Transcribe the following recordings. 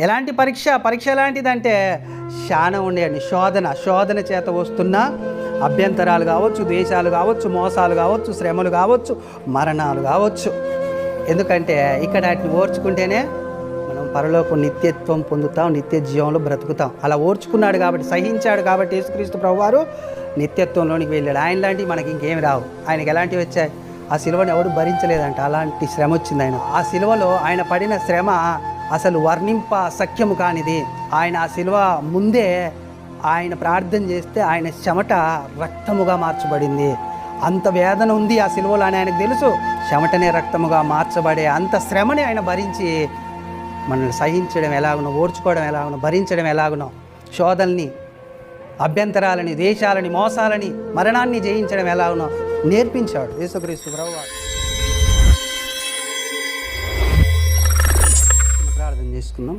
ఎలాంటి పరీక్ష ఎలాంటిదంటే శానం ఉండేయండి, శోధన చేత వస్తున్న అభ్యంతరాలు కావచ్చు, ద్వేషాలు కావచ్చు, మోసాలు కావచ్చు, శ్రమలు కావచ్చు, మరణాలు కావచ్చు. ఎందుకంటే ఇక్కడ వాటిని ఓర్చుకుంటేనే మనం పరలోకం నిత్యత్వం పొందుతాం, నిత్య జీవంలో బ్రతుకుతాం. అలా ఓర్చుకున్నాడు కాబట్టి, సహించాడు కాబట్టి యేసుక్రీస్తు ప్రభువారు నిత్యత్వంలోనికి వెళ్ళాడు. ఆయన లాంటివి మనకి ఇంకేమి రావు. ఆయనకి ఎలాంటివి వచ్చాయి? ఆ సిలువను ఎవడు భరించలేదంట, అలాంటి శ్రమ వచ్చింది ఆయన. ఆ సిలువలో ఆయన పడిన శ్రమ అసలు వర్ణింప సఖ్యము కానిది. ఆయన ఆ సిలువ ముందే ఆయన ప్రార్థన చేస్తే ఆయన చెమట రక్తముగా మార్చబడింది. అంత వేదన ఉంది ఆ సిలువలో అని ఆయనకు తెలుసు. చెమటనే రక్తముగా మార్చబడే అంత శ్రమని ఆయన భరించి మనల్ని సహించడం ఎలాగునో, ఓర్చుకోవడం ఎలాగునో, భరించడం ఎలాగునో, శోధనల్ని, అభ్యంతరాలని, దేశాలని, మోసాలని, మరణాన్ని జయించడం ఎలాగునో నేర్పించాడు యేసుక్రీస్తు ప్రభువారు. ప్రార్థన చేసుకుందాం.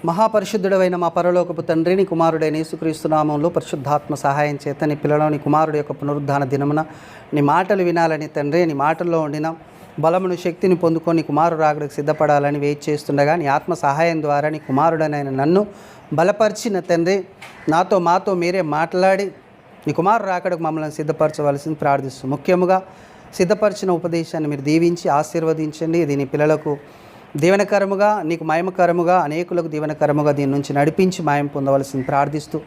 మహాపరిశుద్ధుడైన మా పరలోకపు తండ్రి, నీ కుమారుడైన యేసుక్రీస్తు నామంలో పరిశుద్ధాత్మ సహాయం చేత నీ పిల్లలని కుమారుడు యొక్క పునరుద్ధాన దినమున నీ మాటలు వినాలని తండ్రి, నీ మాటల్లో ఉండిన బలమును, శక్తిని పొందుకొని కుమారుడు రాకడకు సిద్ధపడాలని వెయిట్ చేస్తుండగా నీ ఆత్మ సహాయం ద్వారా నీ కుమారుడనైన నన్ను బలపరిచిన తండ్రి, మాతో మీరే మాట్లాడి నీ కుమారుడు రాకడకు మమ్మల్ని సిద్ధపరచవలసింది ప్రార్థిస్తూ, ముఖ్యముగా సిద్ధపరిచిన ఉపదేశాన్ని మీరు దీవించి ఆశీర్వదించండి. ఇది నీ పిల్లలకు దీవెనకరముగా, నీకు మహిమకరముగా, అనేకులకు దీవెనకరముగా దీని నుంచి నడిపించి మాయం పొందవలసింది ప్రార్థిస్తూ,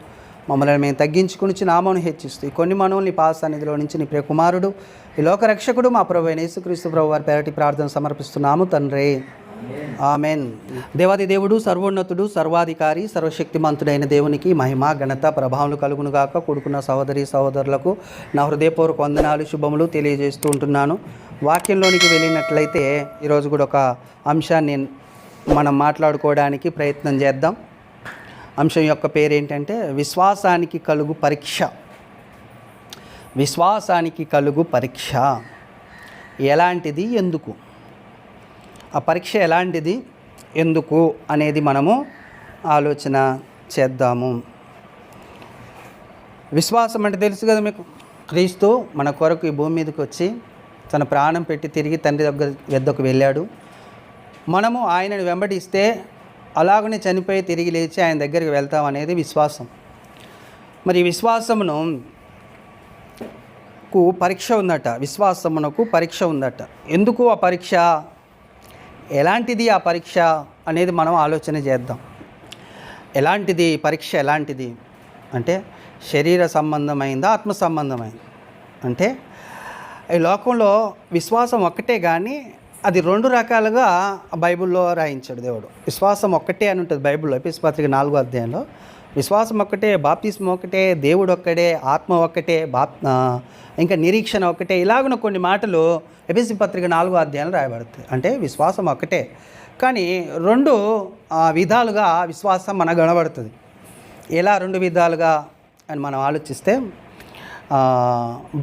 మమ్మల్ని మేము తగ్గించుకుని నామను హెచ్చిస్తూ ఈ కొన్ని మనవులు నీ పాద సన్నిధిలో నుంచి నీ ప్రియ కుమారుడు, ఈ లోక రక్షకుడు మా ప్రభువైన యేసుక్రీస్తు ప్రభు వారి పేరటి ప్రార్థన సమర్పిస్తున్నాము తండ్రి. ఆమెన్. దేవాది దేవుడు, సర్వోన్నతుడు, సర్వాధికారి, సర్వశక్తిమంతుడైన దేవునికి మహిమ, ఘనత, ప్రభావం కలుగునుగాక. కూడుకున్న సహోదరి సహోదరులకు నా హృదయపూర్వక వందనాలు, శుభములు తెలియజేస్తూ ఉంటున్నాను. వాక్యంలోనికి వెళ్ళినట్లయితే ఈరోజు కూడా ఒక అంశాన్ని మనం మాట్లాడుకోవడానికి ప్రయత్నం చేద్దాం. అంశం యొక్క పేరు ఏంటంటే విశ్వాసానికి కలుగు పరీక్ష. విశ్వాసానికి కలుగు పరీక్ష ఎలాంటిది, ఎందుకు? ఆ పరీక్ష ఎలాంటిది, ఎందుకు అనేది మనము ఆలోచన చేద్దాము. విశ్వాసం అంటే తెలుసు కదా మీకు. క్రీస్తు మన కొరకు ఈ భూమి మీదకి వచ్చి తన ప్రాణం పెట్టి తిరిగి తండ్రి వద్దకు వెళ్ళాడు. మనము ఆయనను వెంబడిస్తే అలాగనే చనిపోయి తిరిగి లేచి ఆయన దగ్గరికి వెళ్తాం అనేది విశ్వాసం. మరి విశ్వాసమునకు పరీక్ష ఉందట. విశ్వాసమునకు పరీక్ష ఉందట. ఎందుకు ఆ పరీక్ష, ఎలాంటిది ఆ పరీక్ష అనేది మనం ఆలోచన చేద్దాం. ఎలాంటిది పరీక్ష? ఎలాంటిది అంటే శరీర సంబంధమైందా, ఆత్మ సంబంధమైంది? అంటే ఈ లోకంలో విశ్వాసం ఒక్కటే, కానీ అది రెండు రకాలుగా బైబిల్లో రాయించాడు దేవుడు. విశ్వాసం ఒక్కటే అని ఉంటుంది బైబిల్లో. ఎఫెసీ పత్రిక 4వ అధ్యాయంలో విశ్వాసం ఒక్కటే, బాప్తిస్మం ఒక్కటే, దేవుడు ఒక్కటే, ఆత్మ ఒక్కటే, ఇంకా నిరీక్షణ ఒక్కటే, ఇలాగున కొన్ని మాటలు ఎఫెసీ పత్రిక 4వ అధ్యాయంలో రాయబడుతుంది. అంటే విశ్వాసం ఒక్కటే, కానీ రెండు విధాలుగా విశ్వాసం మనకు కనబడుతుంది. ఎలా రెండు విధాలుగా అని మనం ఆలోచిస్తే,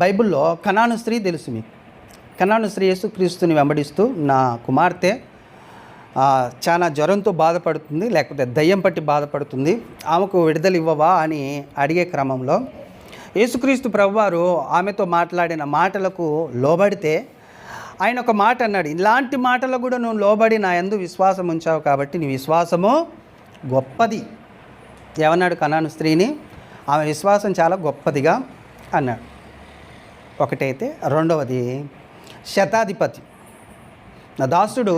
బైబిల్లో కనాను స్త్రీ తెలుసు మీకు. కనాను స్త్రీ యేసుక్రీస్తుని వెంబడిస్తూ, నా కుమార్తె చాలా జ్వరంతో బాధపడుతుంది, లేకపోతే దయ్యం పట్టి బాధపడుతుంది, ఆమెకు విడుదల ఇవ్వవా అని అడిగే క్రమంలో యేసుక్రీస్తు ప్రభువారు ఆమెతో మాట్లాడిన మాటలకు లోబడితే ఆయన ఒక మాట అన్నాడు, ఇలాంటి మాటలకు కూడా నువ్వు లోబడి నా యందు విశ్వాసం ఉంచావు కాబట్టి నీ విశ్వాసము గొప్పది. ఏమన్నాడు కనాను స్త్రీని? ఆమె విశ్వాసం చాలా గొప్పదిగా అన్నాడు. ఒకటైతే, రెండవది శతాధిపతి, నా దాసుడు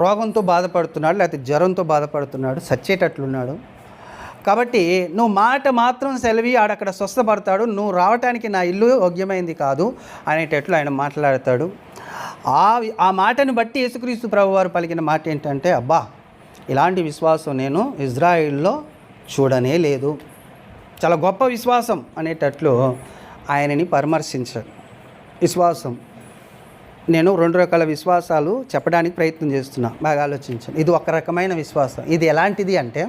రోగంతో బాధపడుతున్నాడు, లేకపోతే జ్వరంతో బాధపడుతున్నాడు, చచ్చేటట్లున్నాడు, కాబట్టి నువ్వు మాట మాత్రం సెలవి ఆడక్కడ స్వస్థపడతాడు, నువ్వు రావటానికి నా ఇల్లు యోగ్యమైంది కాదు అనేటట్లు ఆయన మాట్లాడతాడు. ఆ మాటను బట్టి యేసుక్రీస్తు ప్రభువారు పలికిన మాట ఏంటంటే, అబ్బా ఇలాంటి విశ్వాసం నేను ఇజ్రాయిల్లో చూడనే లేదు, చాలా గొప్ప విశ్వాసం అనేటట్లు ఆయనని పరామర్శించాడు. విశ్వాసం, నేను రెండు రకాల విశ్వాసాలు చెప్పడానికి ప్రయత్నం చేస్తున్నా, బాగా ఆలోచించాను. ఇది ఒక రకమైన విశ్వాసం. ఇది ఎలాంటిది అంటే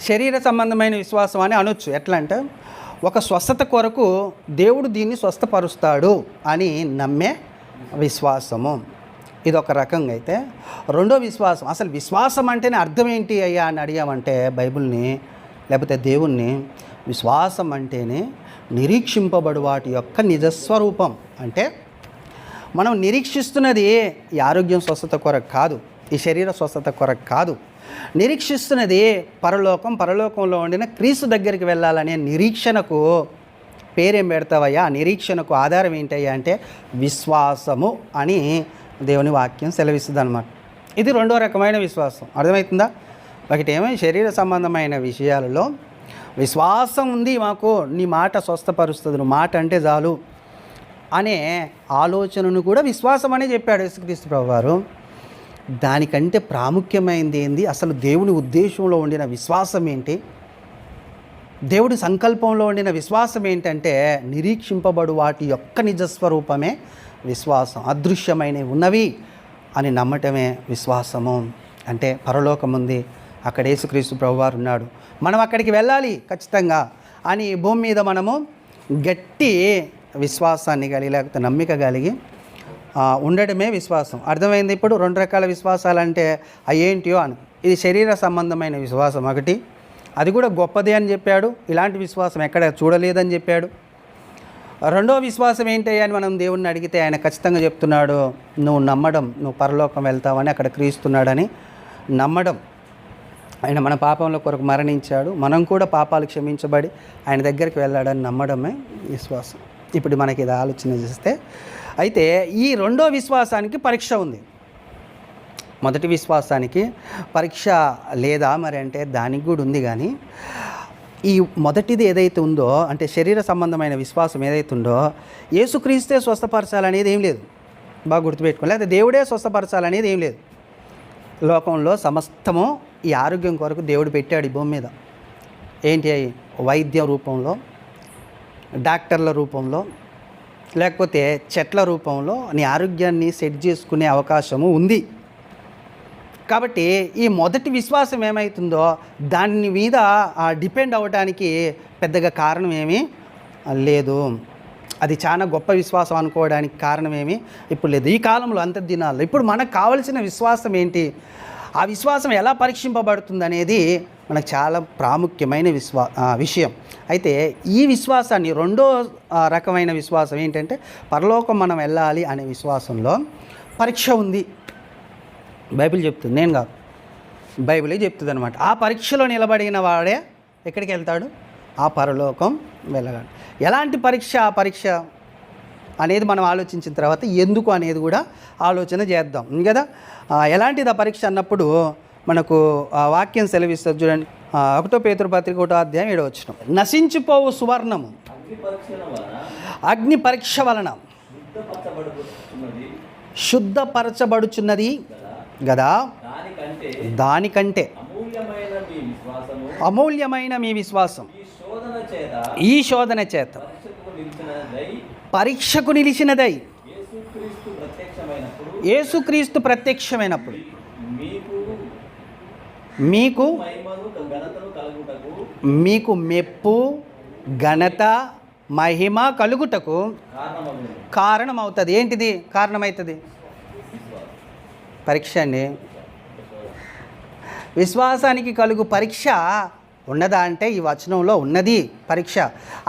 శరీర సంబంధమైన విశ్వాసం అని అనొచ్చు. ఎట్లా అంటే ఒక స్వస్థత కొరకు దేవుడు దీన్ని స్వస్థపరుస్తాడు అని నమ్మే విశ్వాసము, ఇది ఒక రకంగా అయితే. రెండో విశ్వాసం, అసలు విశ్వాసం అంటేనే అర్థం ఏంటి అయ్యా అని అడిగామంటే బైబిల్ని లేకపోతే దేవుణ్ణి, విశ్వాసం అంటేనే నిరీక్షింపబడు వాటి యొక్క నిజస్వరూపం. అంటే మనం నిరీక్షిస్తున్నది ఈ ఆరోగ్యం స్వస్థత కొరకు కాదు, ఈ శరీర స్వస్థత కొరకు కాదు. నిరీక్షిస్తున్నది పరలోకంలో ఉండిన క్రీస్తు దగ్గరికి వెళ్ళాలనే నిరీక్షణకు పేరేం పెడతావయ్యా? ఆ నిరీక్షణకు ఆధారం ఏంటయ్యా అంటే విశ్వాసము అని దేవుని వాక్యం సెలవిస్తుంది అన్నమాట. ఇది రెండో రకమైన విశ్వాసం. అర్థమవుతుందా? ఒకటేమో శరీర సంబంధమైన విషయాలలో విశ్వాసం ఉంది, మాకు నీ మాట స్వస్థపరుస్తుంది, నువ్వు మాట అంటే చాలు అనే ఆలోచనను కూడా విశ్వాసం అనే చెప్పాడు యేసుక్రీస్తు ప్రభువారు. దానికంటే ప్రాముఖ్యమైనది ఏంది? అసలు దేవుని ఉద్దేశంలో ఉండిన విశ్వాసం ఏంటి? దేవుడి సంకల్పంలో ఉండిన విశ్వాసం ఏంటంటే నిరీక్షింపబడు వాటి యొక్క నిజస్వరూపమే విశ్వాసం. అదృశ్యమైనవి ఉన్నవి అని నమ్మటమే విశ్వాసము. అంటే పరలోకం ఉంది, అక్కడ యేసుక్రీస్తు ప్రభువారు ఉన్నాడు, మనం అక్కడికి వెళ్ళాలి ఖచ్చితంగా అని భూమి మీద మనము గట్టి విశ్వాసాన్ని కలిగి లేకపోతే నమ్మిక కలిగి ఉండడమే విశ్వాసం. అర్థమైంది ఇప్పుడు? రెండు రకాల విశ్వాసాలు అంటే అయ్యేంటియో అని. ఇది శరీర సంబంధమైన విశ్వాసం ఒకటి, అది కూడా గొప్పదే అని చెప్పాడు. ఇలాంటి విశ్వాసం ఎక్కడ చూడలేదని చెప్పాడు. రెండో విశ్వాసం ఏంటయ్యా అని మనం దేవుణ్ణి అడిగితే ఆయన ఖచ్చితంగా చెప్తున్నాడు, నువ్వు నమ్మడం, నువ్వు పరలోకం వెళ్తావని, అక్కడ క్రీస్తున్నాడని నమ్మడం. ఆయన మన పాపంలో కొరకు మరణించాడు, మనం కూడా పాపాలు క్షమించబడి ఆయన దగ్గరికి వెళ్ళాడని నమ్మడమే విశ్వాసం. ఇప్పుడు మనకి ఇది ఆలోచన చేస్తే, అయితే ఈ రెండో విశ్వాసానికి పరీక్ష ఉంది. మొదటి విశ్వాసానికి పరీక్ష లేదా మరి అంటే దానికి కూడా ఉంది. కానీ ఈ మొదటిది ఏదైతే ఉందో అంటే శరీర సంబంధమైన విశ్వాసం ఏదైతే ఉందో యేసుక్రీస్తే స్వస్థపరచాలనేది ఏం లేదు. బాగా గుర్తుపెట్టుకోవాలి. లేదా దేవుడే స్వస్థపరచాలనేది ఏం లేదు. లోకంలో సమస్తము ఈ ఆరోగ్యం కొరకు దేవుడు పెట్టాడు ఈ భూమి మీద. ఏంటి? వైద్య రూపంలో, డాక్టర్ల రూపంలో, లేకపోతే చెట్ల రూపంలో నీ ఆరోగ్యాన్ని సెట్ చేసుకునే అవకాశము ఉంది. కాబట్టి ఈ మొదటి విశ్వాసం ఏమవుతుందో దాని మీద డిపెండ్ అవ్వడానికి పెద్దగా కారణం ఏమీ లేదు. అది చాలా గొప్ప విశ్వాసం అనుకోవడానికి కారణం ఏమీ ఇప్పుడు లేదు. ఈ కాలంలో అంత దినాల్లో ఇప్పుడు మనకు కావలసిన విశ్వాసం ఏంటి? ఆ విశ్వాసం ఎలా పరీక్షింపబడుతుంది అనేది మనకు చాలా ప్రాముఖ్యమైన విషయం. అయితే ఈ విశ్వాసాన్ని రెండో రకమైన విశ్వాసం ఏంటంటే పరలోకం మనం వెళ్ళాలి అనే విశ్వాసంలో పరీక్ష ఉంది. బైబిల్ చెప్తుంది, నేను కాదు, బైబిలే చెప్తుంది అనమాట. ఆ పరీక్షలో నిలబడిన వాడే ఎక్కడికి వెళ్తాడు? ఆ పరలోకం వెళ్ళగాడు. ఎలాంటి పరీక్ష ఆ పరీక్ష అనేది మనం ఆలోచించిన తర్వాత ఎందుకు అనేది కూడా ఆలోచన చేద్దాం కదా. ఎలాంటిది ఆ పరీక్ష అన్నప్పుడు మనకు వాక్యం సెలవిస్తుంది చూడండి. 1 పేతురు పత్రిక 1వ అధ్యాయం 7వ వచనం, నశించిపోవు సువర్ణము అగ్ని పరీక్ష వలన శుద్ధపరచబడుచున్నది గదా, దానికంటే అమూల్యమైన మీ విశ్వాసం ఈ శోధన చేత పరీక్షకు నిలిచినదై యేసుక్రీస్తు ప్రత్యక్షమైనప్పుడు మీకు మెప్పు ఘనత మహిమ కలుగుటకు కారణమవుతుంది. ఏంటిది కారణమవుతుంది? పరీక్ష అండి. విశ్వాసానికి కలుగు పరీక్ష ఉన్నదా అంటే ఈ వచనంలో ఉన్నది పరీక్ష.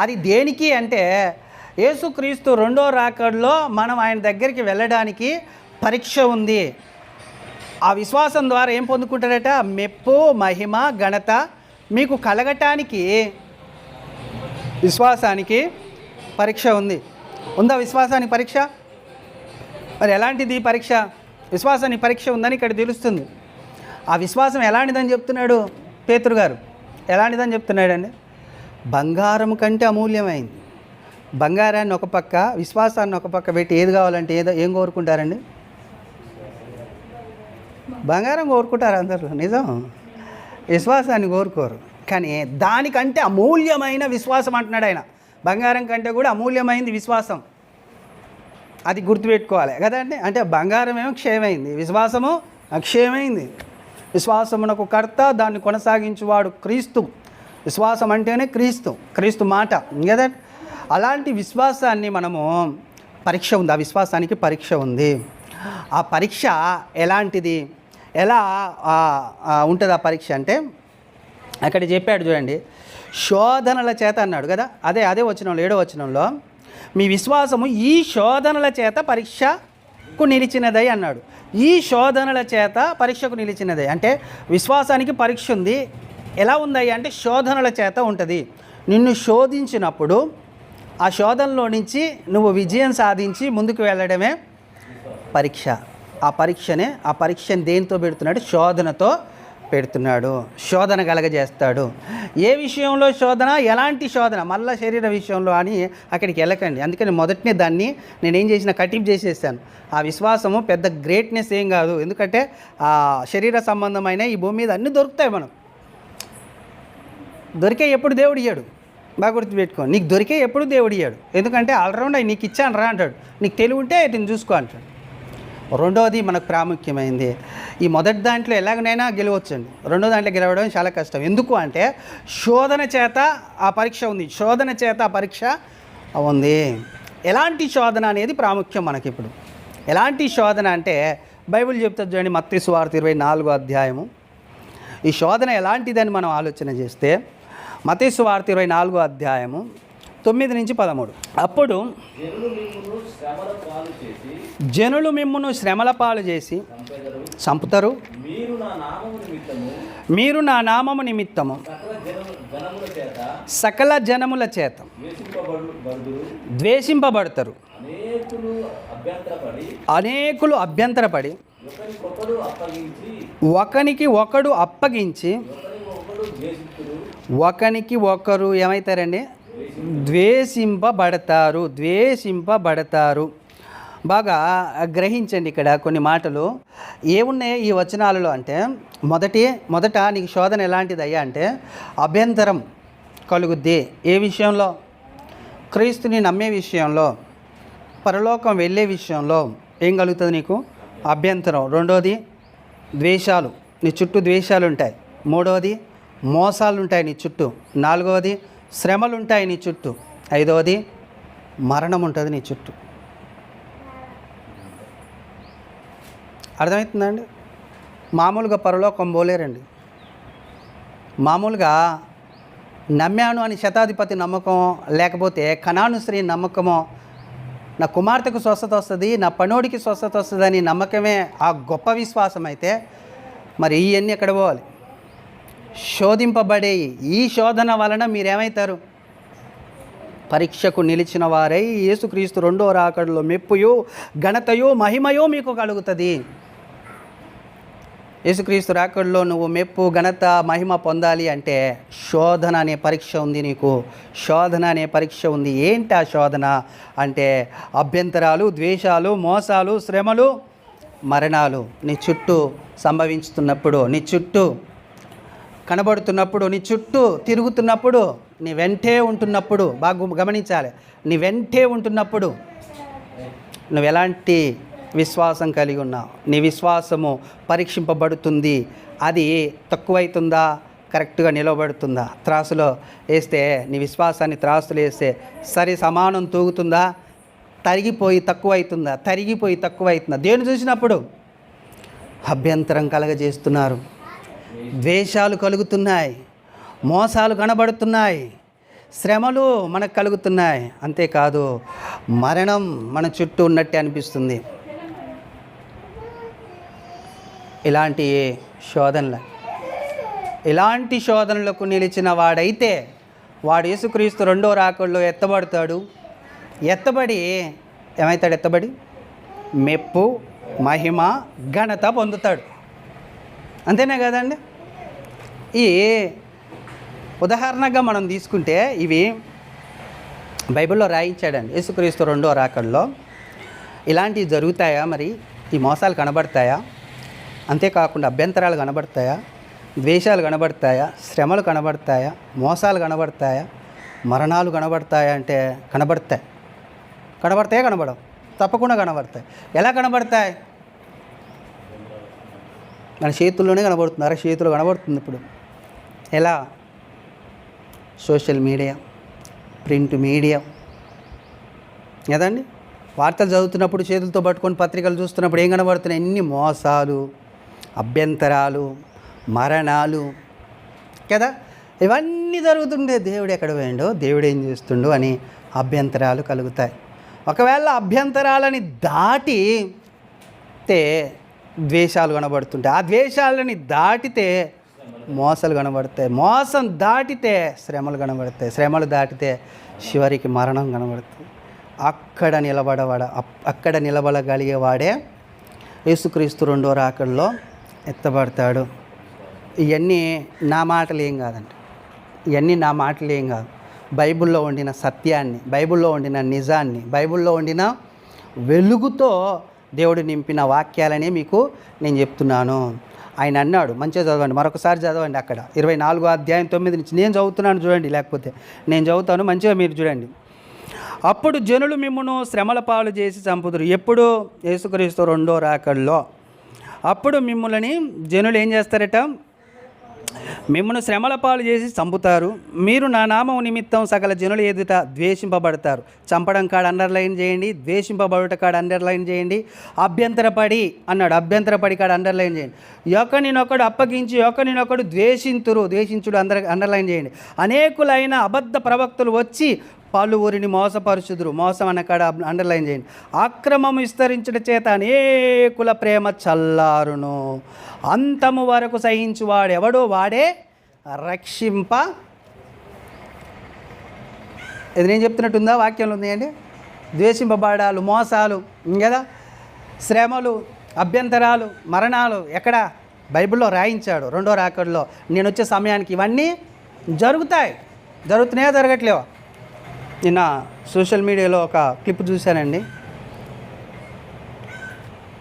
అది దేనికి అంటే యేసుక్రీస్తు రెండో రాకడలో మనం ఆయన దగ్గరికి వెళ్ళడానికి పరీక్ష ఉంది. ఆ విశ్వాసం ద్వారా ఏం పొందుకుంటాడట? మెప్పు మహిమ ఘనత మీకు కలగటానికి విశ్వాసానికి పరీక్ష ఉంది. ఉందా విశ్వాసానికి పరీక్ష? మరి ఎలాంటిది పరీక్ష? విశ్వాసానికి పరీక్ష ఉందని ఇక్కడ తెలుస్తుంది. ఆ విశ్వాసం ఎలాంటిదని చెప్తున్నాడు పేతురు గారు? ఎలాంటిదని చెప్తున్నాడండి? బంగారం కంటే అమూల్యమైంది. బంగారాన్ని ఒక పక్క, విశ్వాసాన్ని ఒక పక్క పెట్టి ఏది కావాలంటే ఏం కోరుకుంటారండి? బంగారం కోరుకుంటారు అందరూ, నిజం. విశ్వాసాన్ని కోరుకోరు. కానీ దానికంటే అమూల్యమైన విశ్వాసం అంటున్నాడు ఆయన. బంగారం కంటే కూడా అమూల్యమైంది విశ్వాసం. అది గుర్తుపెట్టుకోవాలి కదండి. అంటే బంగారం ఏమో క్షయమైంది, విశ్వాసము అక్షయమైంది. విశ్వాసమునకు కర్త, దాన్ని కొనసాగించువాడు క్రీస్తు. విశ్వాసం అంటేనే క్రీస్తు మాట కదండి. అలాంటి విశ్వాసాన్ని మనము పరీక్ష ఉంది. ఆ విశ్వాసానికి పరీక్ష ఉంది. ఆ పరీక్ష ఎలాంటిది? ఎలా ఉంటుంది ఆ పరీక్ష అంటే అక్కడ చెప్పాడు చూడండి, శోధనల చేత అన్నాడు కదా. అదే వచనంలో 7వ వచనంలో మీ విశ్వాసము ఈ శోధనల చేత పరీక్ష పరీక్షకు నిలిచినదై అన్నాడు. ఈ శోధనల చేత పరీక్షకు నిలిచినదై అంటే విశ్వాసానికి పరీక్ష ఉంది. ఎలా ఉందయ్యా అంటే శోధనల చేత ఉంటుంది. నిన్ను శోధించినప్పుడు ఆ శోధనలో నుంచి నువ్వు విజయం సాధించి ముందుకు వెళ్ళడమే పరీక్ష. ఆ పరీక్షని దేనితో పెడుతున్నాడు? శోధనతో పెడుతున్నాడు. శోధన కలగజేస్తాడు. ఏ విషయంలో శోధన, ఎలాంటి శోధన? మళ్ళా శరీర విషయంలో అని అక్కడికి వెళ్ళకండి. అందుకని మొదటినే దాన్ని నేనేం చేసిన కటింప్ చేసేసాను. ఆ విశ్వాసము పెద్ద గ్రేట్నెస్ ఏం కాదు. ఎందుకంటే ఆ శరీర సంబంధమైన ఈ భూమి మీద అన్నీ దొరుకుతాయి. మనం దొరికే ఎప్పుడు దేవుడు ఇయ్యాడు. బాగా గుర్తుపెట్టుకో, నీకు దొరికే ఎప్పుడు దేవుడు ఇయ్యాడు. ఎందుకంటే ఆల్రౌండ్ అవి నీకు ఇచ్చాను రా అంటాడు. నీకు తెలివి ఉంటే నేను చూసుకో అంటాడు. రెండవది మనకు ప్రాముఖ్యమైంది. ఈ మొదటి దాంట్లో ఎలాగనైనా గెలవచ్చండి. రెండో దాంట్లో గెలవడం చాలా కష్టం. ఎందుకు అంటే శోధన చేత ఆ పరీక్ష ఉంది. శోధన చేత ఆ పరీక్ష ఉంది. ఎలాంటి శోధన అనేది ప్రాముఖ్యం మనకి ఇప్పుడు. ఎలాంటి శోధన అంటే బైబిల్ చెప్తుంది చూడండి, మత్తయి సువార్త 24వ అధ్యాయము. ఈ శోధన ఎలాంటిదని మనం ఆలోచన చేస్తే మత్తయి సువార్త 24వ అధ్యాయము 9-13. అప్పుడు జనులు మిమ్మును శ్రమల పాలు చేసి చంపుతారు. మీరు నా నామము నిమిత్తము సకల జనముల చేత ద్వేషింపబడతారు. అనేకులు అభ్యంతరపడి ఒకనికి ఒకడు అప్పగించి ఒకనికి ఒకరు ఏమవుతారండి? ద్వేషింపబడతారు. బాగా గ్రహించండి ఇక్కడ కొన్ని మాటలు ఏమున్నాయి ఈ వచనాలలో అంటే మొదట నీకు శోధన ఎలాంటిదయ్యా అంటే అభ్యంతరం కలుగుద్ది. ఏ విషయంలో? క్రీస్తుని నమ్మే విషయంలో, పరలోకం వెళ్ళే విషయంలో ఏం కలుగుతుంది నీకు? అభ్యంతరం. రెండోది ద్వేషాలు, నీ చుట్టూ ద్వేషాలు ఉంటాయి. మూడవది మోసాలు ఉంటాయి నీ చుట్టూ. నాలుగవది శ్రమలు ఉంటాయి నీ చుట్టూ. ఐదవది మరణం ఉంటుంది నీ చుట్టూ. అర్థమవుతుందండి? మామూలుగా పరలోకం పోలేరండి. మామూలుగా నమ్మాను అని శతాధిపతి నమ్మకం, లేకపోతే కనాను స్త్రీ నమ్మకమో, నా కుమార్తెకు స్వస్థత వస్తుంది, నా పనోడికి స్వస్థత వస్తుందని నమ్మకమే ఆ గొప్ప విశ్వాసం అయితే మరి ఇవన్నీ ఎక్కడ పోవాలి? శోధింపబడే ఈ శోధన వలన మీరేమవుతారు? పరీక్షకు నిలిచిన వారై యేసుక్రీస్తు రెండో రాకడలో మెప్పుయో ఘనతయో మహిమయో మీకు కలుగుతుంది. యేసుక్రీస్తు రాకడలో నువ్వు మెప్పు ఘనత మహిమ పొందాలి అంటే శోధన అనే పరీక్ష ఉంది నీకు. శోధన అనే పరీక్ష ఉంది. ఏంటి ఆ శోధన అంటే అభ్యంతరాలు, ద్వేషాలు, మోసాలు, శ్రమలు, మరణాలు నీ చుట్టూ సంభవించుతున్నప్పుడు, నీ చుట్టూ కనబడుతున్నప్పుడు, నీ చుట్టూ తిరుగుతున్నప్పుడు, నీ వెంటే ఉంటున్నప్పుడు, బాగా గమనించాలి, నీ వెంటే ఉంటున్నప్పుడు నువ్వు ఎలాంటి విశ్వాసం కలిగి ఉన్నావు? నీ విశ్వాసము పరీక్షింపబడుతుంది. అది తక్కువైతుందా, కరెక్ట్గా నిలబడుతుందా? త్రాసులో వేస్తే, నీ విశ్వాసాన్ని త్రాసులో వేస్తే సరి సమానం తూగుతుందా, తరిగిపోయి తక్కువైతుందా? తరిగిపోయి తక్కువైతుందా? దేని చూసినప్పుడు అభ్యంతరం కలగజేస్తున్నారు, ద్వేషాలు కలుగుతున్నాయి, మోసాలు కనబడుతున్నాయి, శ్రమలు మనకు కలుగుతున్నాయి. అంతేకాదు మరణం మన చుట్టూ ఉన్నట్టే అనిపిస్తుంది. ఇలాంటి శోధనలకు నిలిచిన వాడైతే వాడు యేసుక్రీస్తు రెండో రాకడలో ఎత్తబడతాడు. ఎత్తబడి ఏమవుతాడు? ఎత్తబడి మెప్పు, మహిమ, ఘనత పొందుతాడు. అంతేనే కదండి? ఈ ఉదాహరణగా మనం తీసుకుంటే ఇవి బైబిల్లో రాయించాడండి. యేసుక్రీస్తు రెండో రాకడలో ఇలాంటివి జరుగుతాయా? మరి ఈ మోసాలు కనబడతాయా? అంతేకాకుండా అభ్యంతరాలు కనబడతాయా? ద్వేషాలు కనబడతాయా? శ్రమలు కనబడతాయా? మోసాలు కనబడతాయా? మరణాలు కనబడతాయా అంటే కనబడతాయి. కనబడవు? తప్పకుండా కనబడతాయి. ఎలా కనబడతాయి? మన చేతుల్లోనే కనబడుతుంది. చేతులు కనబడుతుంది. ఇప్పుడు ఎలా? సోషల్ మీడియా, ప్రింట్ మీడియా కదండి. వార్తలు చదువుతున్నప్పుడు చేతులతో పట్టుకొని పత్రికలు చూస్తున్నప్పుడు ఏం కనబడుతున్నాయి? ఎన్ని మోసాలు, అభ్యంతరాలు, మరణాలు కదా. ఇవన్నీ జరుగుతుండే దేవుడు ఎక్కడ పోయిండో, దేవుడు ఏం చేస్తుండో అని అభ్యంతరాలు కలుగుతాయి. ఒకవేళ అభ్యంతరాలని దాటి దాటితే ద్వేషాలు కనబడుతుంటాయి, ఆ ద్వేషాలని దాటితే మోసాలు కనబడతాయి, మోసం దాటితే శ్రమలు కనబడతాయి, శ్రమలు దాటితే చివరికి మరణం కనబడుతుంది. అక్కడ నిలబడగలిగేవాడే యేసుక్రీస్తు రెండో రాకడలో ఎత్తబడతాడు. ఇవన్నీ నా మాటలు ఏం కాదండి, ఇవన్నీ నా మాటలు ఏం కాదు. బైబిల్లో ఉండిన సత్యాన్ని, బైబిల్లో ఉండిన నిజాన్ని, బైబిల్లో ఉండిన వెలుగుతో దేవుడు నింపిన వాక్యాలనే మీకు నేను చెప్తున్నాను. ఆయన అన్నాడు, మంచిగా చదవండి, మరొకసారి చదవండి. అక్కడ 24వ అధ్యాయం 9 నుంచి నేను చదువుతున్నాను చూడండి, లేకపోతే నేను చదువుతాను, మంచిగా మీరు చూడండి. అప్పుడు జనులు మిమ్మును శ్రమల పాలు చేసి చంపుదురు. ఎప్పుడు? యేసుక్రీస్తు రెండో రాకడలో. అప్పుడు మిమ్ములని జనులు ఏం చేస్తారట? మిమ్మల్ని శ్రమల పాలు చేసి చంపుతారు. మీరు నా నామం నిమిత్తం సకల జనుల ఎదుట ద్వేషింపబడతారు. చంపడం కాడ అండర్లైన్ చేయండి, ద్వేషింపబడుట కాడ అండర్లైన్ చేయండి, అభ్యంతరపడి అన్నాడు, అభ్యంతరపడి కాడ అండర్లైన్ చేయండి. ఒకరినొకడు అప్పగించి ఒకరినొకడు ద్వేషించుడు అండర్లైన్ చేయండి. అనేకులైన అబద్ధ ప్రవక్తలు వచ్చి పలువురిని మోసపరుచుదురు. మోసం అన్న కాడ అండర్లైన్ చేయండి. అక్రమం విస్తరించడం చేత అనేకుల ప్రేమ చల్లారును. అంతము వరకు సహించువాడు ఎవడో వాడే రక్షింప. ఇది నేను చెప్తున్నట్టుందా? వాక్యంలో ఉన్నాయండి. ద్వేషింపబడాలు, మోసాలు కదా, శ్రమలు, అభ్యంతరాలు, మరణాలు ఎక్కడ? బైబిల్లో రాయించాడు. రెండో రాకడలో నేను వచ్చే సమయానికి ఇవన్నీ జరుగుతున్నాయా, జరగట్లేవా? నిన్న సోషల్ మీడియాలో ఒక క్లిప్ చూశానండి.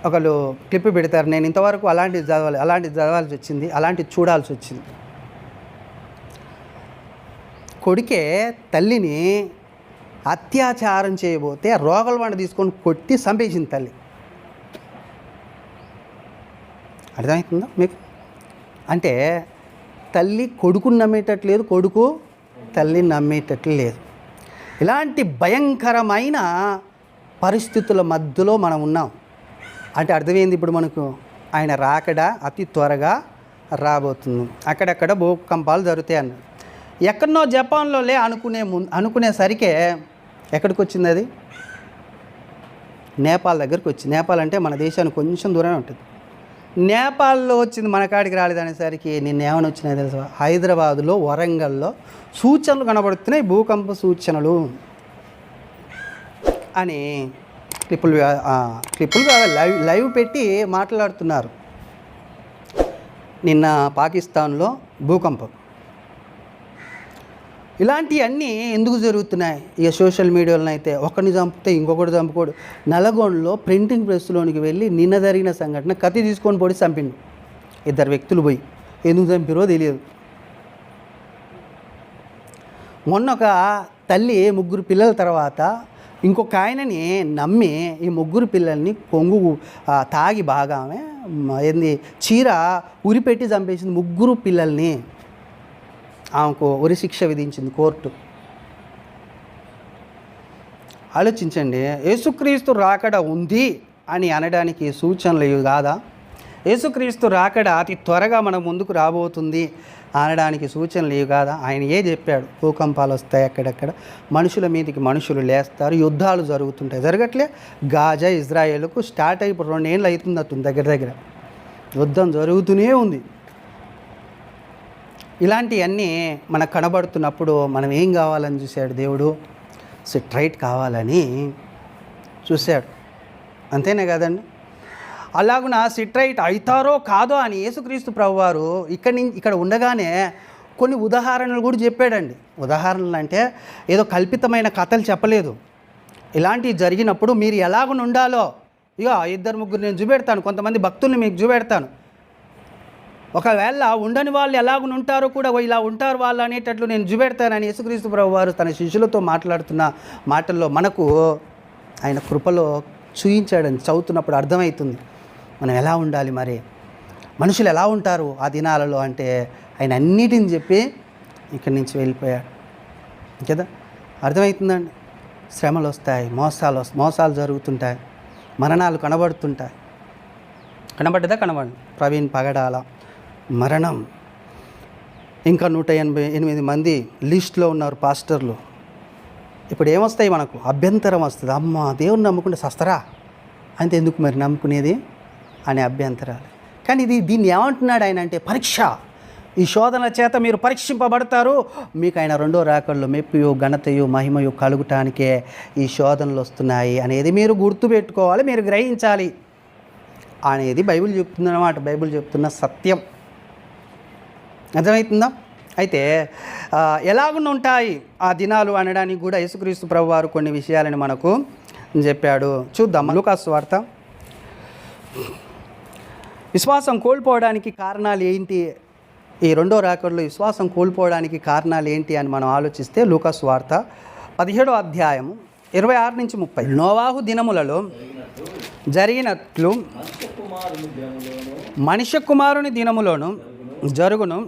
ఒకళ్ళు క్లిప్ పెడతారు, నేను ఇంతవరకు అలాంటిది చదవాల్సి వచ్చింది, అలాంటిది చూడాల్సి వచ్చింది. కొడుకే తల్లిని అత్యాచారం చేయబోతే రోగల వంట తీసుకొని కొట్టి చంపేసింది తల్లి. అర్థమవుతుందా మీకు? అంటే తల్లి కొడుకుని నమ్మేటట్లేదు, కొడుకు తల్లిని నమ్మేటట్లు లేదు. ఇలాంటి భయంకరమైన పరిస్థితుల మధ్యలో మనం ఉన్నాం. అంటే అర్థమైంది ఇప్పుడు మనకు, ఆయన రాకడ అతి త్వరగా రాబోతుంది. అక్కడక్కడ భూకంపాలు జరుగుతాయి అన్న. ఎక్కడనో జపాన్లోలే అనుకునేసరికే ఎక్కడికి వచ్చింది అది? నేపాల్ దగ్గరికి వచ్చింది. నేపాల్ అంటే మన దేశానికి కొంచెం దూరమే ఉంటుంది. నేపాల్లో వచ్చింది, మన కాడికి రాలేదనేసరికి నిన్నేమని వచ్చినాయి తెలుసా? హైదరాబాదులో, వరంగల్లో సూచనలు కనబడుతున్నాయి, భూకంప సూచనలు అని క్లిప్పులు లైవ్ పెట్టి మాట్లాడుతున్నారు. నిన్న పాకిస్తాన్లో భూకంపం. ఇలాంటివన్నీ ఎందుకు జరుగుతున్నాయి? ఇక సోషల్ మీడియాలో అయితే ఒకరిని చంపితే ఇంకొకటి చంపుకోడు. నల్గొండలో ప్రింటింగ్ ప్రెస్లోనికి వెళ్ళి నిన్న జరిగిన సంఘటన, కత్తి తీసుకొని పొడి చంపిండు. 2 వ్యక్తులు పోయి ఎందుకు చంపిరో తెలియదు. మొన్న ఒక తల్లి 3 పిల్లల తర్వాత ఇంకొక ఆయనని నమ్మి ఈ 3 పిల్లల్ని తాగి బాగా చీర ఉరిపెట్టి చంపేసింది. 3 పిల్లల్ని ఆమెకు ఉరి శిక్ష విధించింది కోర్టు. ఆలోచించండి, యేసుక్రీస్తు రాకడ ఉంది అని అనడానికి సూచనలు ఇవి కాదా? యేసుక్రీస్తు రాకడ అతి త్వరగా మన ముందుకు రాబోతుంది అనడానికి సూచనలు ఇవి కాదా? ఆయన చెప్పాడు, భూకంపాలు వస్తాయి, అక్కడక్కడ మనుషుల మీదకి మనుషులు లేస్తారు, యుద్ధాలు జరుగుతుంటాయి. జరగట్లే? గాజా ఇజ్రాయేల్కు స్టార్ట్ అయ్యి ఇప్పుడు 2 ఏళ్ళు అవుతుంది అతను దగ్గర యుద్ధం జరుగుతూనే ఉంది. ఇలాంటివన్నీ మనకు కనబడుతున్నప్పుడు మనం ఏం కావాలని చూశాడు దేవుడు? సిట్రైట్ కావాలని చూశాడు. అంతేనే కదండి? అలాగున సిట్రైట్ అవుతారో కాదో అని యేసుక్రీస్తు ప్రభువారు ఇక్కడ ఉండగానే కొన్ని ఉదాహరణలు కూడా చెప్పాడండి. ఉదాహరణలు అంటే ఏదో కల్పితమైన కథలు చెప్పలేదు. ఇలాంటివి జరిగినప్పుడు మీరు ఎలాగ ఉండాలో ఇక 2-3 నేను చూపెడతాను, కొంతమంది భక్తుల్ని మీకు చూపెడతాను. ఒకవేళ ఉండని వాళ్ళు ఎలాగ ఉంటారో కూడా ఇలా ఉంటారు వాళ్ళు అనేటట్లు నేను చూపెడతానని యేసుక్రీస్తు ప్రభువారు తన శిష్యులతో మాట్లాడుతున్న మాటల్లో మనకు ఆయన కృపలో చూయించాడని చదువుతున్నప్పుడు అర్థమవుతుంది మనం ఎలా ఉండాలి, మరి మనుషులు ఎలా ఉంటారు ఆ దినాలలో అంటే ఆయన అన్నిటిని చెప్పి ఇక్కడి నుంచి వెళ్ళిపోయాడు కదా. అర్థమవుతుందండి? శ్రమలు వస్తాయి, మోసాలు జరుగుతుంటాయి, మరణాలు కనబడుతుంటాయి. కనబడ్డదా? ప్రవీణ్ పగడాల మరణం. ఇంకా 188 మంది లిస్టులో ఉన్నారు పాస్టర్లు. ఇప్పుడు ఏమొస్తాయి మనకు? అభ్యంతరం వస్తుంది. అమ్మ దేవుని నమ్ముకుంటే సస్తరా అంటే ఎందుకు మరి నమ్ముకునేది? అనే అభ్యంతరాలు. కానీ దీన్ని ఏమంటున్నాడు ఆయన అంటే పరీక్ష. ఈ శోధనల చేత మీరు పరీక్షింపబడతారు, మీకు ఆయన రెండో రాకడలో మెప్పియు ఘనతయు మహిమయు కలుగుటానికే ఈ శోధనలు వస్తున్నాయి అనేది మీరు గుర్తుపెట్టుకోవాలి, మీరు గ్రహించాలి అనేది బైబిల్ చెప్తుందన్నమాట. బైబిల్ చెప్తున్న సత్యం అర్థమవుతుందా? అయితే ఎలాగున్న ఉంటాయి ఆ దినాలు అనడానికి కూడా యేసుక్రీస్తు ప్రభువారు కొన్ని విషయాలను మనకు చెప్పాడు. చూద్దాం. లూకాసు సువార్త. విశ్వాసం కోల్పోవడానికి కారణాలు ఏంటి, ఈ రెండో రాకడలో విశ్వాసం కోల్పోవడానికి కారణాలు ఏంటి అని మనం ఆలోచిస్తే లూకాసు సువార్త 17వ అధ్యాయము 26-30. నోవాహు దినములలో జరిగినట్లు మనుష్య కుమారుని దినములోను జరుగును.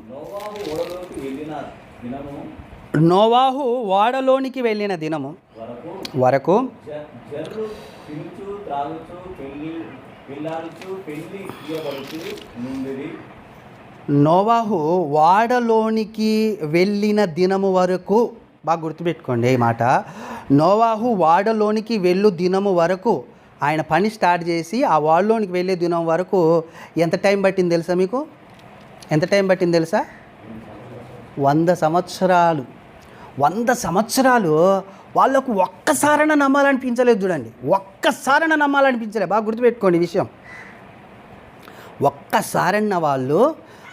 నోవాహు ఓడలోనికి వెళ్ళిన దినము వరకు నోవాహు ఓడలోనికి వెళ్ళిన దినము వరకు, బాగా గుర్తుపెట్టుకోండి ఈ మాట. నోవాహు ఓడలోనికి వెళ్ళు దినము వరకు ఆయన పని స్టార్ట్ చేసి ఆ ఓడలోనికి వెళ్ళే దినం వరకు ఎంత టైం పట్టింది తెలుసా మీకు? ఎంత టైం పట్టింది తెలుసా? 100 సంవత్సరాలు. 100 సంవత్సరాలు వాళ్ళకు ఒక్కసారైనా నమ్మాలనిపించలేదు. చూడండి, ఒక్కసారైనా నమ్మాలనిపించలేదు. బాగా గుర్తుపెట్టుకోండి ఈ విషయం. ఒక్కసారన్న వాళ్ళు,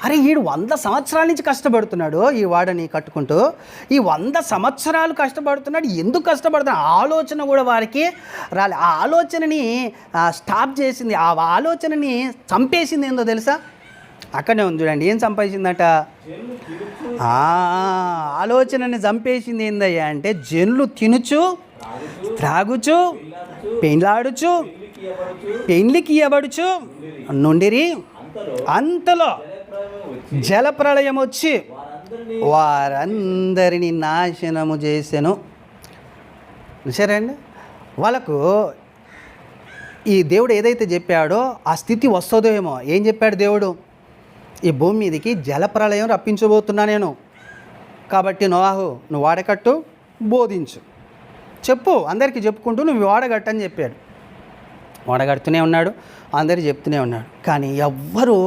అరే వీడు 100 సంవత్సరాల నుంచి కష్టపడుతున్నాడు ఈ వాడని కట్టుకుంటూ, ఈ 100 సంవత్సరాలు కష్టపడుతున్నాడు, ఎందుకు కష్టపడుతున్నాడు ఆలోచన కూడా వారికి రాలే. ఆ ఆలోచనని స్టాప్ చేసింది, ఆ ఆలోచనని చంపేసింది ఏందో తెలుసా? అక్కడనే ఉంది చూడండి, ఏం చంపేసిందట? ఆలోచనని చంపేసింది ఏందయ్యా అంటే, జనులు తినుచు త్రాగుచు పెండ్లాడుచు పెండ్లికి ఇయ్యబడుచు నుండిరి, అంతలో జలప్రళయం వచ్చి వారందరినీ నాశనము చేసెను. సరే అండి, వాళ్ళకు ఈ దేవుడు ఏదైతే చెప్పాడో ఆ స్థితి వస్తుందో ఏమో. ఏం చెప్పాడు దేవుడు? ఈ భూమి మీదకి జలప్రళయం రప్పించబోతున్నా నేను, కాబట్టి నోవాహు నువ్వు వాడకట్టు, బోధించు, చెప్పు, అందరికీ చెప్పుకుంటూ నువ్వు వాడగట్టు అని చెప్పాడు. వాడగడుతూనే ఉన్నాడు, అందరికీ చెప్తూనే ఉన్నాడు. కానీ ఎవ్వరూ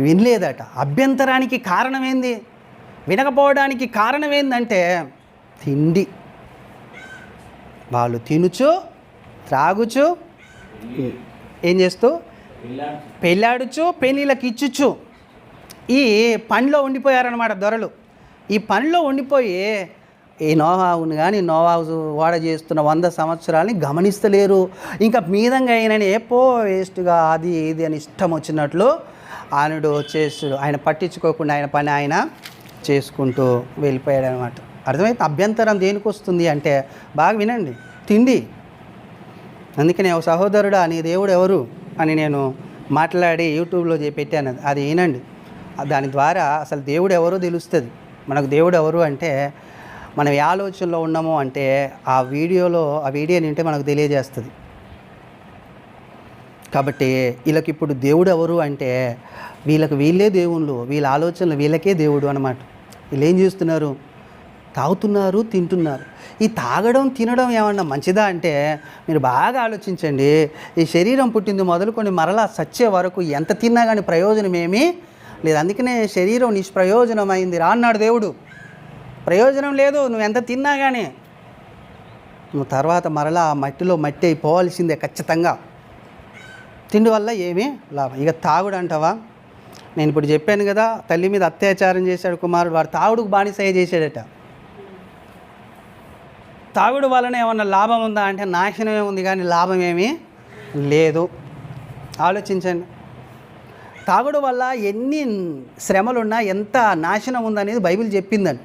వినలేదట. అభ్యంతరానికి కారణం ఏంది? వినకపోవడానికి కారణం ఏందంటే తిండి. వాళ్ళు తినుచు త్రాగుచు ఏం చేస్తూ పెళ్ళాడుచు పెళ్ళిళ్ళకి ఇచ్చుచు ఈ పనిలో ఉండిపోయారనమాట దొరలు. ఈ పనిలో ఉండిపోయి ఈ నోవాహుని కానీ నోవాహు వాడ చేస్తున్న 100 సంవత్సరాలని గమనిస్తలేరు. ఇంకా మీదంగా ఆయనని ఏపో వేస్ట్గా అది ఇది అని ఇష్టం వచ్చినట్లు ఆయనడు చేస్తుడు. ఆయన పట్టించుకోకుండా ఆయన పని ఆయన చేసుకుంటూ వెళ్ళిపోయాడు అనమాట. అర్థమైతే అభ్యంతరం దేనికి వస్తుంది అంటే, బాగా వినండి, తిండి. అందుకనే ఒక సహోదరుడా నీ దేవుడు ఎవరు అని నేను మాట్లాడి యూట్యూబ్లో పెట్టాను, అది వినండి. దాని ద్వారా అసలు దేవుడు ఎవరో తెలుస్తుంది. మనకు దేవుడు ఎవరు అంటే మనం ఏ ఆలోచనలో ఉన్నామో అంటే ఆ వీడియోని వింటే మనకు తెలియజేస్తుంది. కాబట్టి వీళ్ళకి ఇప్పుడు దేవుడు ఎవరు అంటే వీళ్ళే దేవుళ్ళు, వీళ్ళ ఆలోచనలు వీళ్ళకే దేవుడు అన్నమాట. వీళ్ళు ఏం చేస్తున్నారు? తాగుతున్నారు, తింటున్నారు. ఈ తాగడం తినడం ఏమన్నా మంచిదా అంటే మీరు బాగా ఆలోచించండి. ఈ శరీరం పుట్టింది మొదలుకొని మరలా చచ్చే వరకు ఎంత తిన్నా కానీ ప్రయోజనం ఏమీ లేదు. అందుకనే శరీరం నిష్ప్రయోజనమైంది రా అన్నాడు దేవుడు. ప్రయోజనం లేదు నువ్వు ఎంత తిన్నా కానీ, నువ్వు తర్వాత మరలా మట్టిలో మట్టి అయిపోవాల్సిందే ఖచ్చితంగా. తిండి వల్ల ఏమీ లాభం. ఇక తాగుడు అంటావా? నేను ఇప్పుడు చెప్పాను కదా, తల్లి మీద అత్యాచారం చేశాడు కుమారుడు, వాడు తాగుడుకు బానిసయ్య చేశాడట. తాగుడు వలన ఏమన్నా లాభం ఉందా అంటే నాశనమే ఉంది కానీ లాభం ఏమీ లేదు. ఆలోచించండి. తాగుడు వల్ల ఎన్ని శ్రమలున్నా ఎంత నాశనం ఉందనేది బైబిల్ చెప్పిందండి.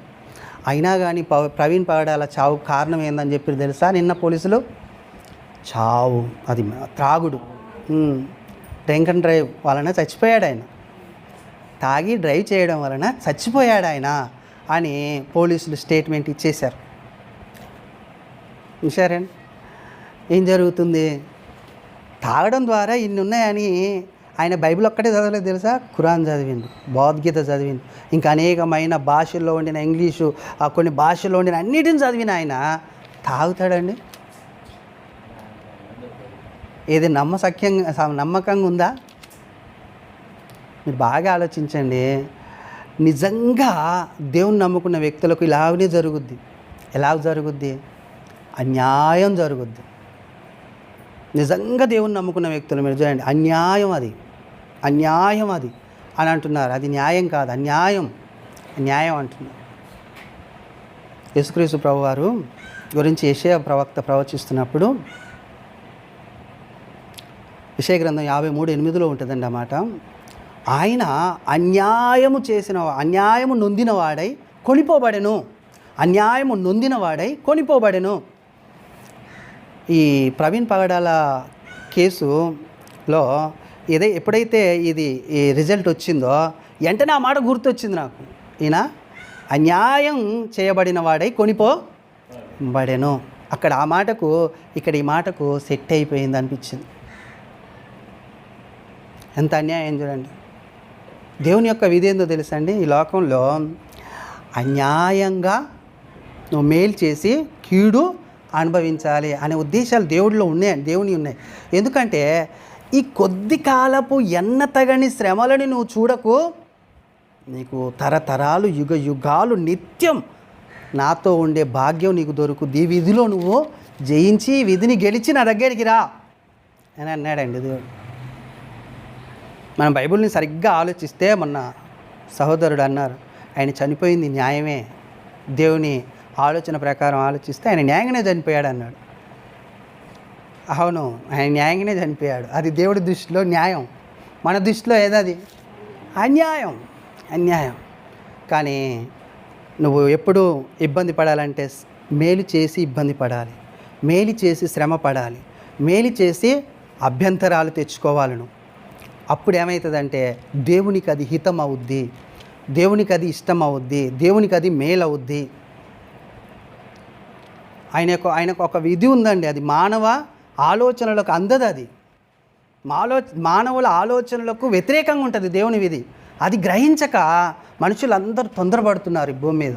అయినా కానీ ప్రవీణ్ పగడాల చావు కారణం ఏందని చెప్పి తెలుసా? నిన్న పోలీసులు చావు అది త్రాగుడు, డ్రింక్ అండ్ డ్రైవ్ వలన చచ్చిపోయాడు ఆయన. తాగి డ్రైవ్ చేయడం వలన చచ్చిపోయాడు ఆయన అని పోలీసులు స్టేట్మెంట్ ఇచ్చేశారు. చూశారండి ఏం జరుగుతుంది? తాగడం ద్వారా ఇన్ని ఉన్నాయని ఆయన బైబిల్ ఒక్కటే చదవలేదు తెలుసా? ఖురాన్ చదివిండు, భగవద్గీత చదివిండు, ఇంకా అనేకమైన భాషల్లో ఉండిన ఇంగ్లీషు, కొన్ని భాషల్లో ఉండిన అన్నిటిని చదివిన ఆయన తాగుతాడండి? ఏది నమ్మకంగా ఉందా? మీరు బాగా ఆలోచించండి. నిజంగా దేవుని నమ్ముకున్న వ్యక్తులకు ఇలాగనే జరుగుద్ది. ఎలా జరుగుద్ది? అన్యాయం జరుగుద్ది. నిజంగా దేవుని నమ్ముకున్న వ్యక్తులు మీరు చూడండి, అన్యాయం అది అని అంటున్నారు. అది న్యాయం కాదు, అన్యాయం అంటున్నారు. యేసుక్రీస్తు ప్రభువారు గురించి యెషయా ప్రవక్త ప్రవచిస్తున్నప్పుడు, యెషయా గ్రంథం 53:8 ఉంటుందండి ఆ మాట. ఆయన అన్యాయము నొందినవాడై కొనిపోబడెను. ఈ ప్రవీణ్ పగడాల కేసులో ఎప్పుడైతే ఈ రిజల్ట్ వచ్చిందో వెంటనే ఆ మాట గుర్తొచ్చింది నాకు. ఈయన అన్యాయం చేయబడిన వాడై కొనిపోబడెను. అక్కడ ఆ మాటకు ఇక్కడ ఈ మాటకు సెట్ అయిపోయింది అనిపించింది. ఎంత అన్యాయం చూడండి. దేవుని యొక్క విధి ఏందో తెలుసండి, ఈ లోకంలో అన్యాయంగా నువ్వు మేలు చేసి కీడు అనుభవించాలి అనే ఉద్దేశాలు దేవుని ఉన్నాయి. ఎందుకంటే ఈ కొద్ది కాలపు ఎన్నతగని శ్రమలని నువ్వు చూడకు, నీకు తరతరాలు యుగాలు నిత్యం నాతో ఉండే భాగ్యం నీకు దొరుకుద్ది. ఈ విధిలో నువ్వు జయించి విధిని గెలిచి నా దగ్గరికి రా అని అన్నాడండి దేవుడు. మనం బైబిల్ని సరిగ్గా ఆలోచిస్తే, మొన్న సహోదరుడు అన్నారు ఆయన చనిపోయింది న్యాయమే, దేవుని ఆలోచన ప్రకారం ఆలోచిస్తే ఆయన న్యాయంగానే చనిపోయాడు అన్నాడు. అవును, ఆయన న్యాయంగానే చనిపోయాడు. అది దేవుడి దృష్టిలో న్యాయం, మన దృష్టిలో ఏదది అన్యాయం. కానీ నువ్వు ఎప్పుడు ఇబ్బంది పడాలంటే మేలు చేసి ఇబ్బంది పడాలి, మేలు చేసి శ్రమ పడాలి, మేలు చేసి అభ్యంతరాలు తెచ్చుకోవాలి నువ్వు. అప్పుడు ఏమవుతుందంటే దేవునికి అది హితం అవుద్ది, దేవునికి అది ఇష్టం అవుద్ది, దేవునికి అది మేలు అవుద్ది. ఆయనకు ఒక విధి ఉందండి, అది మానవ ఆలోచనలకు అందదు. అది మానవుల ఆలోచనలకు వ్యతిరేకంగా ఉంటుంది దేవుని విధి. అది గ్రహించక మనుషులందరూ తొందరపడుతున్నారు ఈ భూమి మీద.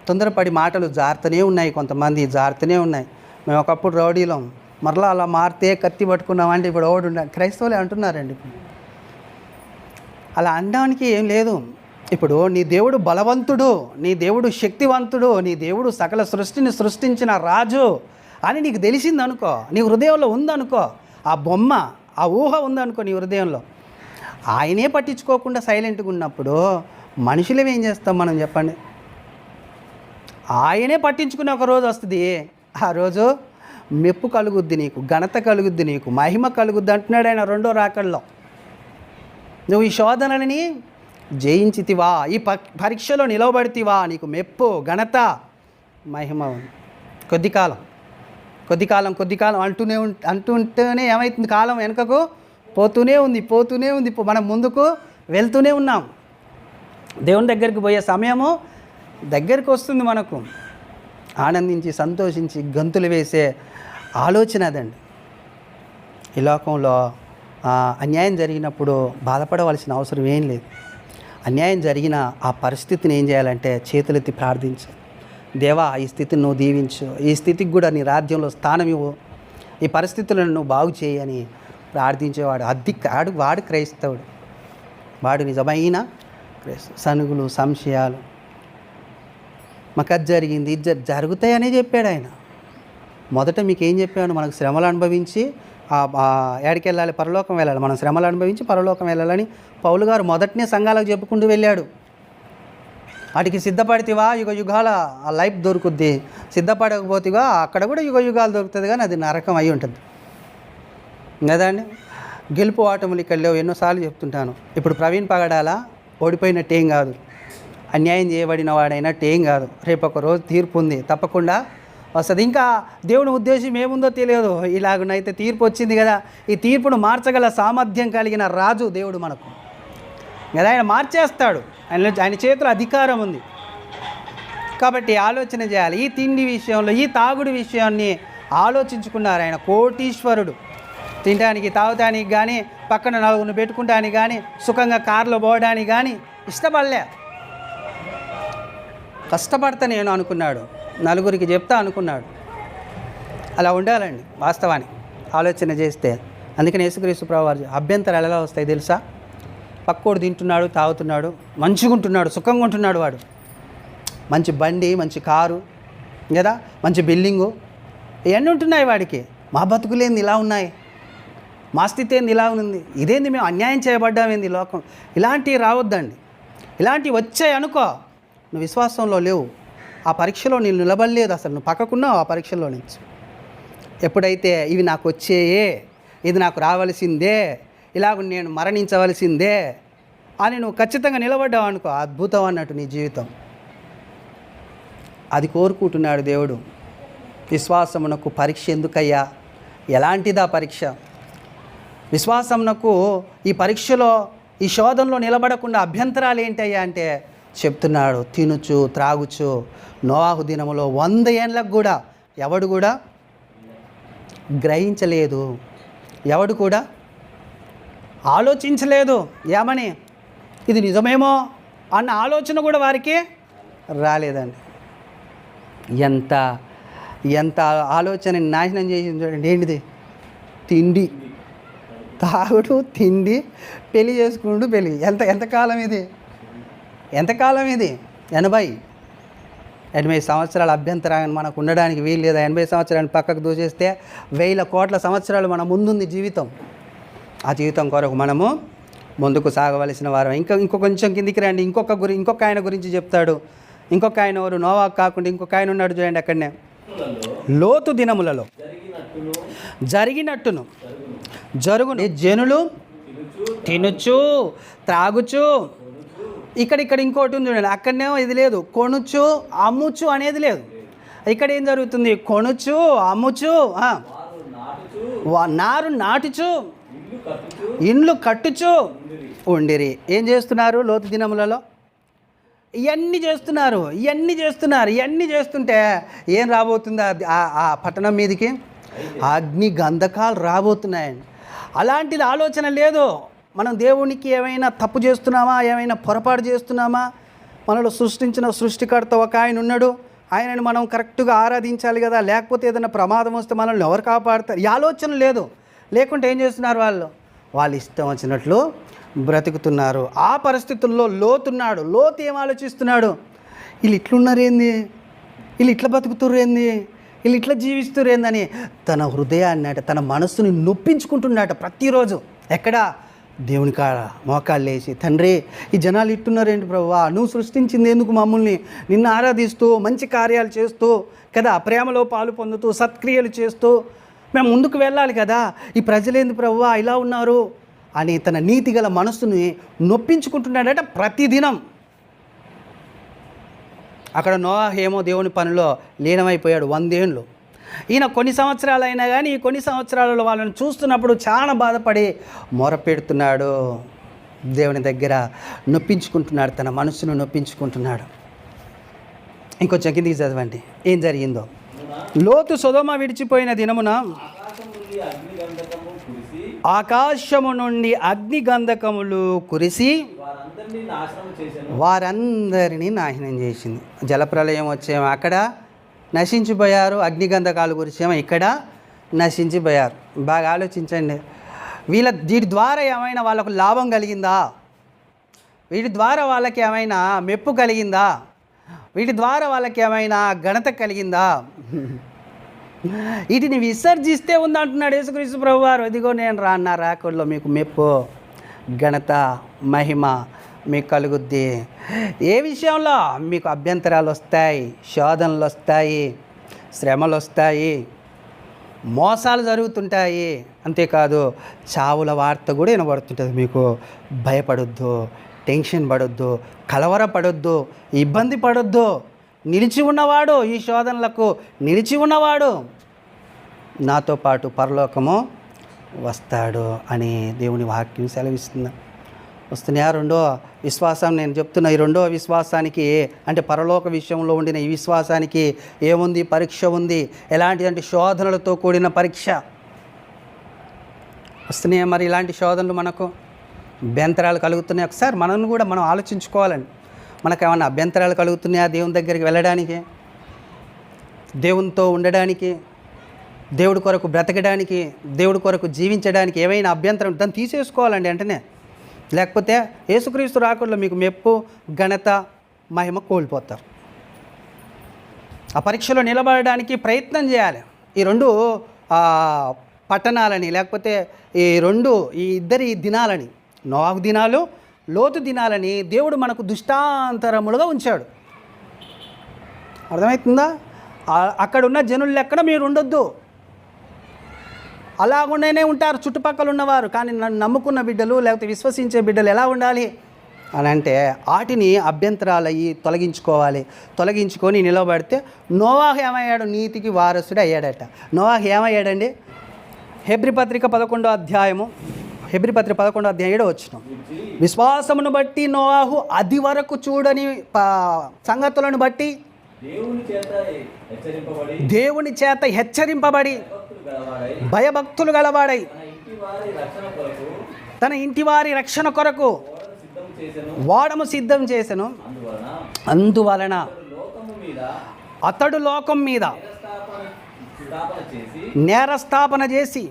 తొందరపడి మాటలు జారుతూనే ఉన్నాయి, కొంతమంది జారుతూనే ఉన్నాయి. మేము ఒకప్పుడు రౌడీలం, మరలా అలా మారితే కత్తి పట్టుకున్నామంటే ఇప్పుడు ఓడు క్రైస్తవులే అంటున్నారండి. ఇప్పుడు అలా అనడానికి ఏం లేదు. ఇప్పుడు నీ దేవుడు బలవంతుడు, నీ దేవుడు శక్తివంతుడు, నీ దేవుడు సకల సృష్టిని సృష్టించిన రాజు అని నీకు తెలిసిందనుకో, నీ హృదయంలో ఉందనుకో, ఆ బొమ్మ ఆ ఊహ ఉందనుకో నీ హృదయంలో, ఆయనే పట్టించుకోకుండా సైలెంట్గా ఉన్నప్పుడు మనుషులం ఏం చేస్తాం మనం చెప్పండి? ఆయనే పట్టించుకునే ఒక రోజు వస్తుంది. ఆ రోజు మెప్పు కలుగుద్ది నీకు, ఘనత కలుగుద్ది నీకు, మహిమ కలుగుద్ది అంటున్నాడు ఆయన రెండో రాకడలో. నువ్వు ఈ శోధనని జయించితివా, ఈ పరీక్షలో నిలవబడితివా, నీకు మెప్పు ఘనత మహిమ కొద్ది కాలం అంటుంటేనే ఏమవుతుంది? కాలం వెనుకకు పోతూనే ఉంది. మనం ముందుకు వెళ్తూనే ఉన్నాం. దేవుని దగ్గరికి పోయే సమయము దగ్గరికి వస్తుంది. మనకు ఆనందించి సంతోషించి గంతులు వేసే ఆలోచన అదండి. ఈ లోకంలో అన్యాయం జరిగినప్పుడు బాధపడవలసిన అవసరం ఏం లేదు. అన్యాయం జరిగిన ఆ పరిస్థితిని ఏం చేయాలంటే చేతులెత్తి ప్రార్థించు, దేవా ఈ స్థితిని నువ్వు దీవించు, ఈ స్థితికి కూడా నీ రాజ్యంలో స్థానం ఇవ్వు, ఈ పరిస్థితులను నువ్వు బాగు చేయని ప్రార్థించేవాడు వాడు క్రైస్తవుడు, వాడు నిజమైన క్రైస్తవుడు. సనుగులు సంశయాలు మాకు అది జరిగింది ఇది జరుగుతాయనే చెప్పాడు ఆయన. మొదట మీకు ఏం చెప్పాడు? మనకు శ్రమలు అనుభవించి ఏడికి వెళ్ళాలి? పరలోకం వెళ్ళాలి. మనం శ్రమలు అనుభవించి పరలోకం వెళ్ళాలని పౌలు గారు మొదటనే సంఘాలకు చెప్పుకుంటూ వెళ్ళాడు. వాటికి సిద్ధపడితేవా యుగాల ఆ లైఫ్ దొరుకుద్ది, సిద్ధపడకపోతేవా అక్కడ కూడా యుగాలు దొరుకుతుంది, కానీ అది నరకం అయి ఉంటుంది కదా అండి. గెలుపు ఆటములు ఇక్కడ లేవు, ఎన్నోసార్లు చెప్తుంటాను. ఇప్పుడు ప్రవీణ్ పగడాల ఓడిపోయినట్టు ఏం కాదు, అన్యాయం చేయబడిన వాడైనట్టు ఏం కాదు. రేపు ఒక రోజు తీర్పు ఉంది, తప్పకుండా వస్తుంది. ఇంకా దేవుని ఉద్దేశం ఏముందో తెలియదు. ఇలాగనైతే తీర్పు వచ్చింది కదా, ఈ తీర్పును మార్చగల సామర్థ్యం కలిగిన రాజు దేవుడు మనకు కదా. ఆయన మార్చేస్తాడు, ఆయన చేతిలో అధికారం ఉంది. కాబట్టి ఆలోచన చేయాలి. ఈ తిండి విషయంలో, ఈ తాగుడు విషయాన్ని ఆలోచించుకున్నారు. ఆయన కోటీశ్వరుడు. తినడానికి తాగటానికి కానీ, పక్కన నలుగురిని పెట్టుకుంటానికి కానీ, సుఖంగా కారులో పోవడానికి కానీ ఇష్టపడలే. కష్టపడతా నేను అనుకున్నాడు, నలుగురికి చెప్తా అనుకున్నాడు. అలా ఉండాలండి వాస్తవానికి ఆలోచన చేస్తే. అందుకని యేసుక్రీస్తు ప్రభువారు అభ్యంతరాలు ఎలా వస్తాయి తెలుసా? పక్కోడు తింటున్నాడు, తాగుతున్నాడు, మంచిగా ఉంటున్నాడు, సుఖంగా ఉంటున్నాడు. వాడు మంచి బండి, మంచి కారు కదా, మంచి బిల్డింగు, ఇవన్నీ ఉంటున్నాయి వాడికి. మా బతుకులేంది ఇలా ఉన్నాయి, మా స్థితి ఏంది ఇలా ఉంది, ఇదేంది మేము అన్యాయం చేయబడ్డామేంది లోకం. ఇలాంటివి రావద్దండి. ఇలాంటివి వచ్చాయి అనుకో, నువ్వు విశ్వాసంలో లేవు, ఆ పరీక్షలో నేను నిలబడలేదు, అసలు నువ్వు పక్కకున్నావు ఆ పరీక్షలో నుంచి. ఎప్పుడైతే ఇవి నాకు వచ్చేయే, ఇది నాకు రావలసిందే, ఇలాగ నేను మరణించవలసిందే అని నువ్వు ఖచ్చితంగా నిలబడ్డావు అనుకో, అద్భుతం అన్నట్టు నీ జీవితం. అది కోరుకుంటున్నాడు దేవుడు. విశ్వాసమునకు పరీక్ష ఎందుకయ్యా? ఎలాంటిదా పరీక్ష? విశ్వాసమునకు ఈ పరీక్షలో, ఈ శోధనలో నిలబడకుండా అభ్యంతరాలు ఏంటయ్యా అంటే చెప్తున్నాడు. తినుచు త్రాగుచు నోవాహు దినములో 100 ఏండ్లకు కూడా ఎవడు కూడా గ్రహించలేదు, ఎవడు కూడా ఆలోచించలేదు. ఏమని? ఇది నిజమేమో అన్న ఆలోచన కూడా వారికి రాలేదండి. ఎంత ఎంత ఆలోచన నాశనం చేసింది చూడండి. ఏంటిది? తిండి, తాగుడు, తిండి, పెళ్లి చేసుకుంటూ పెళ్ళి. ఎంతకాలం ఇది? ఎంతకాలం ఇది? 80 సంవత్సరాల అభ్యంతరాన్ని మనకు ఉండడానికి వీలు లేదా? 80 సంవత్సరాన్ని పక్కకు దూచేస్తే 1000 కోట్ల సంవత్సరాలు మన ముందుంది జీవితం. ఆ జీవితం కొరకు మనము ముందుకు సాగవలసిన వారు. ఇంకో కొంచెం కిందికి రండి. ఇంకొక ఆయన గురించి చెప్తాడు. ఇంకొక ఆయన ఎవరు? నోవాహు కాకుండా ఇంకొక ఆయన ఉన్నాడు చూడండి అక్కడనే. లోతు దినములలో జరిగినట్టును జరుగును జనులు తినుచు త్రాగుచు. ఇక్కడ ఇంకోటి ఉంది చూడండి. అక్కడనేమో ఇది లేదు, కొనుచు అమ్ముచు అనేది లేదు. ఇక్కడ ఏం జరుగుతుంది? కొనుచు అమ్ముచు, నారు నాటుచు, ఇండ్లు కట్టుచు ఉండిరి. ఏం చేస్తున్నారు లోతు దినములలో? ఇవన్నీ చేస్తుంటే ఏం రాబోతుంది? ఆ పట్టణం మీదకి అగ్ని గంధకాలు రాబోతున్నాయండి. అలాంటిది ఆలోచన లేదు. మనం దేవునికి ఏమైనా తప్పు చేస్తున్నామా, ఏమైనా పొరపాటు చేస్తున్నామా? మనలో సృష్టించిన సృష్టికర్త ఒక ఆయన ఉన్నాడు, ఆయనని మనం కరెక్ట్గా ఆరాధించాలి కదా, లేకపోతే ఏదైనా ప్రమాదం వస్తే మనల్ని ఎవరు కాపాడుతారు? ఈ ఆలోచన లేదు. లేకుంటే ఏం చేస్తున్నారు? వాళ్ళు ఇష్టం వచ్చినట్లు బ్రతుకుతున్నారు. ఆ పరిస్థితుల్లో లోతున్నాడు. లోతు ఏం ఆలోచిస్తున్నాడు? వీళ్ళు ఇట్లున్నారేంది, వీళ్ళు ఇట్లా బతుకుతుర్రేంది, వీళ్ళు ఇట్లా జీవిస్తుర్రేందని తన హృదయాన్ని అంటే తన మనస్సుని నొప్పించుకుంటున్నాడు ప్రతిరోజు. ఎక్కడ? దేవుని కాడ మోకాళ్ళు వేసి, తండ్రి ఈ జనాలు ఇట్టున్నారేంటి ప్రభువా, నువ్వు సృష్టించింది ఎందుకు మమ్మల్ని? నిన్ను ఆరాధిస్తూ మంచి కార్యాలు చేస్తూ కదా, ప్రేమలో పాలు పొందుతూ సత్క్రియలు చేస్తూ మేము ముందుకు వెళ్ళాలి కదా, ఈ ప్రజలేంది ప్రభువా ఇలా ఉన్నారు అని తన నీతి గల మనస్సుని నొప్పించుకుంటున్నాడట ప్రతిదినం. అక్కడ నోవాహు ఏమో దేవుని పనిలో లీనమైపోయాడు 100 ఏండ్లు. ఈయన కొన్ని సంవత్సరాలు అయినా కానీ ఈ కొన్ని సంవత్సరాలలో వాళ్ళని చూస్తున్నప్పుడు చాలా బాధపడి మొరపెడుతున్నాడు దేవుని దగ్గర, నొప్పించుకుంటున్నాడు, తన మనసును నొప్పించుకుంటున్నాడు. ఇంకొంచెం కిందికి చదవండి ఏం జరిగిందో. లోతు సొదొమ విడిచిపోయిన దినమున ఆకాశము నుండి అగ్ని గంధకములు కురిసి వారందరినీ నాశనం చేసింది. జలప్రలయం వచ్చేమో అక్కడ నశించిపోయారు, అగ్నిగంధకాలు కురిసేమో ఇక్కడ నశించిపోయారు. బాగా ఆలోచించండి. వీటి ద్వారా ఏమైనా వాళ్ళకు లాభం కలిగిందా? వీటి ద్వారా వాళ్ళకి ఏమైనా మెప్పు కలిగిందా? వీటి ద్వారా వాళ్ళకి ఏమైనా ఘనత కలిగిందా? వీటిని విసర్జిస్తే ఉందంటున్నాడు యేసుక్రీస్తు ప్రభువారు. ఇదిగో నేను రాన్న రాకుల్లో మీకు మెప్పు, ఘనత, మహిమ మీకు కలుగుద్ది. ఏ విషయంలో? మీకు అభ్యంతరాలు వస్తాయి, శోధనలు వస్తాయి, శ్రమలు వస్తాయి, మోసాలు జరుగుతుంటాయి. అంతేకాదు చావుల వార్త కూడా వినబడుతుంటుంది. మీకు భయపడొద్దు, టెన్షన్ పడొద్దు, కలవరపడొద్దు, ఇబ్బంది పడొద్దు. నిలిచి ఉన్నవాడు, ఈ శోధనలకు నిలిచి ఉన్నవాడు నాతో పాటు పరలోకము వస్తాడు అని దేవుని వాక్యం సెలవిస్తుంది. వస్తున్నాయా? రెండో విశ్వాసం నేను చెప్తున్నా. ఈ రెండో విశ్వాసానికి అంటే పరలోక విషయంలో ఉండిన ఈ విశ్వాసానికి ఏముంది? పరీక్ష ఉంది. ఎలాంటిదంటే శోధనలతో కూడిన పరీక్ష. వస్తున్నాయా మరి ఇలాంటి శోధనలు? మనకు అభ్యంతరాలు కలుగుతున్నాయి. ఒకసారి మనం కూడా మనం ఆలోచించుకోవాలండి. మనకు ఏమన్నా అభ్యంతరాలు కలుగుతున్నాయా దేవుని దగ్గరికి వెళ్ళడానికి, దేవునితో ఉండడానికి, దేవుడి కొరకు బ్రతకడానికి, దేవుడి కొరకు జీవించడానికి ఏమైనా అభ్యంతరం దాన్ని తీసేసుకోవాలండి. వెంటనే లేకపోతే యేసుక్రీస్తు రాకడలో మీకు మెప్పు, ఘనత, మహిమ కోల్పోతారు. ఆ పరీక్షలో నిలబడడానికి ప్రయత్నం చేయాలి. ఈ రెండు పట్టణాలని, లేకపోతే ఈ ఇద్దరి దినాలని, నోవాహు దినాలు, లోతు దినాలని దేవుడు మనకు దృష్టాంతరములుగా ఉంచాడు. అర్థమవుతుందా? అక్కడ ఉన్న జనుల లెక్కన మీరు ఉండొద్దు. అలాగుండేనే ఉంటారు చుట్టుపక్కల ఉన్నవారు. కానీ నన్ను నమ్ముకున్న బిడ్డలు, లేకపోతే విశ్వసించే బిడ్డలు ఎలా ఉండాలి అని అంటే వాటిని అభ్యంతరాలయ్యి తొలగించుకొని నిలబడితే నోవాహు ఏమయ్యాడు? నీతికి వారసుడు అయ్యాడట. నోవాహు ఏమయ్యాడండి? హెబ్రీ పత్రిక 11వ అధ్యాయము 7వ వచనం. విశ్వాసమును బట్టి నోవాహు అది వరకు చూడని సంగతులను బట్టి దేవుని చేత హెచ్చరింపబడి భయభక్తులు గలవాడై తన ఇంటి వారి రక్షణ కొరకు వాడము సిద్ధం చేసెను. అందువలన అతడు లోకం మీద నేరస్థాపన చేసి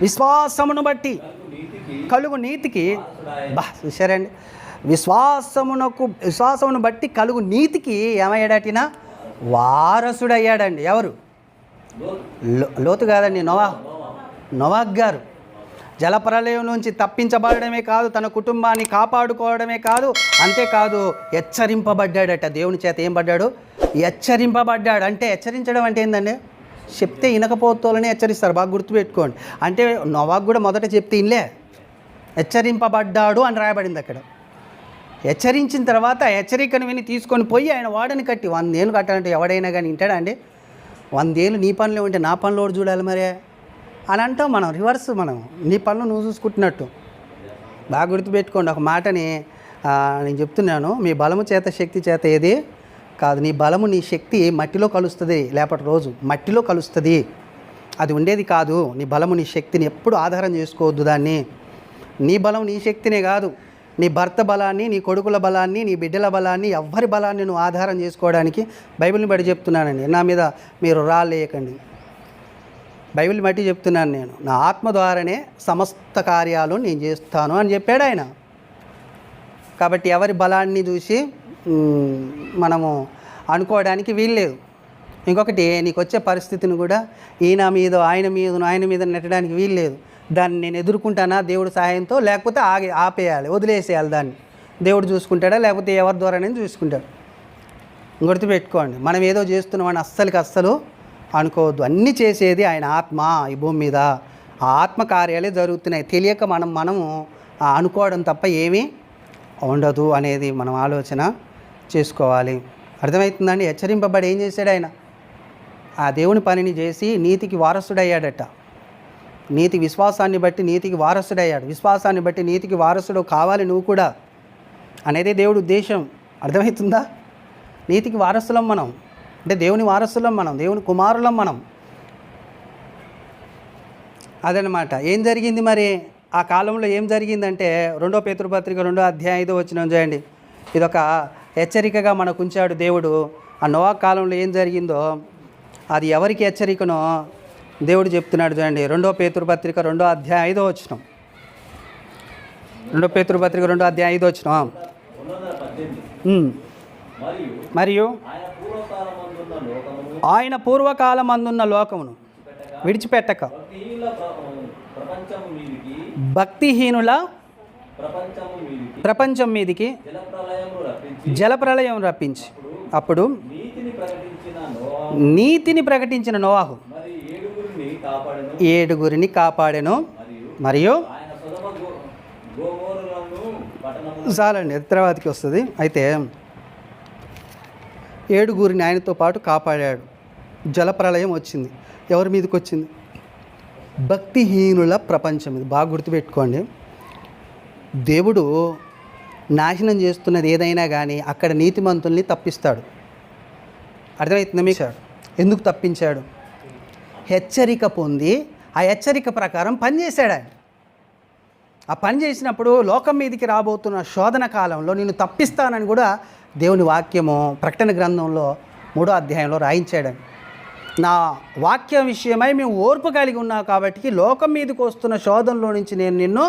విశ్వాసమును బట్టి కలుగు నీతికి చూశారండి, విశ్వాసమును బట్టి కలుగు నీతికి ఏమయ్యాడటిన వారసుడయ్యాడండి. ఎవరు? లోతు కాదండి, నోవాహు గారు. జలప్రలయం నుంచి తప్పించబడమే కాదు, తన కుటుంబాన్ని కాపాడుకోవడమే కాదు, అంతేకాదు హెచ్చరింపబడ్డాడట. దేవుని చేత ఏం పడ్డాడు? హెచ్చరింపబడ్డాడు. అంటే హెచ్చరించడం అంటే ఏంటండి? చెప్తే వినకపోతోలని హెచ్చరిస్తారు. బాగా గుర్తుపెట్టుకోండి. అంటే నోవాహు కూడా మొదట చెప్తే ఇన్లే, హెచ్చరింపబడ్డాడు అని రాయబడింది అక్కడ. హెచ్చరించిన తర్వాత హెచ్చరికను విని తీసుకొని పోయి ఆయన వాడని కట్టి 100 ఏళ్ళు కట్టాలంటే ఎవడైనా కానీ వింటాడా అండి? 100 ఏళ్ళు నీ పనిలో ఉంటే నా పనిలో కూడా చూడాలి మరే అని అంటాం మనం. రివర్స్, మనం నీ పనులు నువ్వు చూసుకుంటున్నట్టు. బాగా గుర్తుపెట్టుకోండి ఒక మాటని నేను చెప్తున్నాను. మీ బలము చేత శక్తి చేత ఏది కాదు. నీ బలము నీ శక్తి మట్టిలో కలుస్తుంది, లేపటి రోజు మట్టిలో కలుస్తుంది. అది ఉండేది కాదు. నీ బలము నీ శక్తిని ఎప్పుడు ఆధారం చేసుకోవద్దు. దాన్ని నీ బలం నీ శక్తినే కాదు, నీ భర్త బలాన్ని, నీ కొడుకుల బలాన్ని, నీ బిడ్డల బలాన్ని, ఎవ్వరి బలాన్ని నువ్వు ఆధారం చేసుకోవడానికి బైబిల్ని బట్టి చెప్తున్నానండి. నా మీద మీరు రాలేయకండి. బైబిల్ని బట్టి చెప్తున్నాను నేను. నా ఆత్మ ద్వారానే సమస్త కార్యాలు నేను చేస్తాను అని చెప్పాడు ఆయన. కాబట్టి ఎవరి బలాన్ని చూసి మనము అనుకోవడానికి వీల్లేదు. ఇంకొకటి, నీకు వచ్చే పరిస్థితిని కూడా ఆయన మీద నెట్టడానికి వీల్లేదు. దాన్ని నేను ఎదుర్కొంటానా దేవుడి సహాయంతో, లేకపోతే ఆపేయాలి, వదిలేసేయాలి. దాన్ని దేవుడు చూసుకుంటాడా, లేకపోతే ఎవరి ద్వారానే చూసుకుంటాడు. గుర్తుపెట్టుకోండి, మనం ఏదో చేస్తున్నామని అస్సలు అనుకోవద్దు. అన్నీ చేసేది ఆయన ఆత్మ. ఈ భూమి మీద ఆ ఆత్మ కార్యాలే జరుగుతున్నాయి. తెలియక మనము అనుకోవడం తప్ప ఏమీ ఉండదు అనేది మనం ఆలోచన చేసుకోవాలి. అర్థమవుతుందండి? హెచ్చరింపబడి ఏం చేశాడు ఆయన? ఆ దేవుని పనిని చేసి నీతికి వారసుడయ్యాడట. విశ్వాసాన్ని బట్టి నీతికి వారసుడయ్యాడు. విశ్వాసాన్ని బట్టి నీతికి వారసుడు కావాలి నువ్వు కూడా అనేది దేవుడి ఉద్దేశం. అర్థమవుతుందా? నీతికి వారసులం మనం, అంటే దేవుని వారసులం మనం, దేవుని కుమారులం మనం. అదనమాట. ఏం జరిగింది మరి ఆ కాలంలో? ఏం జరిగిందంటే 2వ పేతురు పత్రిక 2వ అధ్యాయం 5వ వచనం చేయండి. ఇదొక హెచ్చరికగా మనకు ఉంచాడు దేవుడు. ఆ నోవాహు కాలంలో ఏం జరిగిందో అది ఎవరికి హెచ్చరికనో దేవుడు చెప్తున్నాడు చూడండి. 2వ పేతురు పత్రిక 2వ అధ్యాయం 5వ వచనం. 2వ పేతురు పత్రిక 2వ అధ్యాయం 5వ వచనం. మరియు ఆయన పూర్వకాలమందున్న లోకమును విడిచిపెట్టక భక్తిహీనుల ప్రపంచం మీదికి జలప్రలయం రప్పించి అప్పుడు నీతిని ప్రకటించిన నోవాహు 7 కాపాడెను. మరియు చాలండి, తర్వాతకి వస్తుంది. అయితే 7 ఆయనతో పాటు కాపాడాడు. జలప్రలయం వచ్చింది. ఎవరి మీదకి వచ్చింది? భక్తిహీనుల ప్రపంచం మీద. బాగా గుర్తుపెట్టుకోండి, దేవుడు నాశనం చేస్తున్నది ఏదైనా కానీ అక్కడ నీతిమంతుల్ని తప్పిస్తాడు. అర్థమవుతుందా మీకు? ఎందుకు తప్పించాడు? హెచ్చరిక పొంది ఆ హెచ్చరిక ప్రకారం పనిచేశాడు ఆయన. ఆ పని చేసినప్పుడు లోకం మీదకి రాబోతున్న శోధన కాలంలో నేను తప్పిస్తానని కూడా దేవుని వాక్యము ప్రకటన గ్రంథంలో 3వ అధ్యాయంలో రాయించాడని. నా వాక్యం విషయమై మేము ఓర్పు కలిగి ఉన్నావు కాబట్టి లోకం మీదకి వస్తున్న శోధనలో నుంచి నేను నిన్ను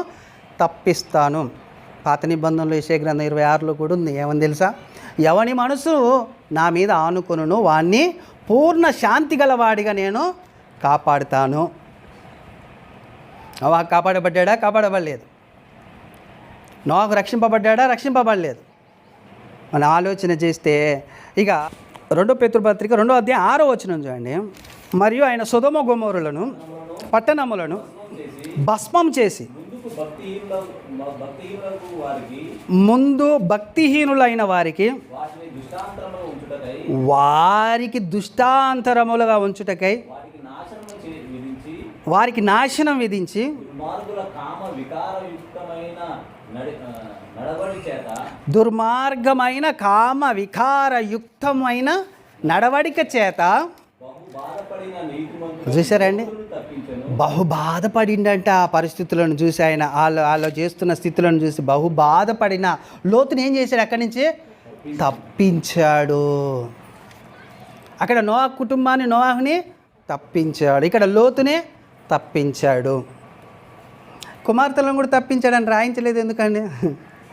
తప్పిస్తాను. పాత నిబంధనలు యెషయా గ్రంథం 26లో కూడా ఉంది. ఏమని తెలుసా? ఎవని మనసు నా మీద ఆనుకొనును వాణ్ణి పూర్ణ శాంతి గలవాడిగా నేను కాపాడుతాను. నోవా కాపాడబడ్డా? కాపాడబడలేదు. నోవాకు రక్షింపబడ్డా? రక్షింపబడలేదు. మనం ఆలోచన చేస్తే ఇక 2 పేతురు పత్రిక 2వ అధ్యాయం 6వ వచనం చూడండి. మరియు ఆయన సొదొమ గొమొర్రాలను పట్టణములను భస్మం చేసి ముందు భక్తిహీనులైన వారికి దుష్టాంతరములుగా ఉంచుటకై వారికి నాశనం విధించి దుర్మార్గమైన కామ వికారయుక్తమైన నడవడిక చేత చూసారండి, బహు బాధపడిండంట. ఆ పరిస్థితులను చూసి ఆయన వాళ్ళు చేస్తున్న స్థితులను చూసి బహు బాధపడిన లోతుని ఏం చేశాడు? అక్కడి నుంచి తప్పించాడు. అక్కడ నోవా కుటుంబాన్ని, నోవాహుని తప్పించాడు. ఇక్కడ లోతునే తప్పించాడు. కుమార్తెలను కూడా తప్పించాడని రాయించలేదు. ఎందుకండి?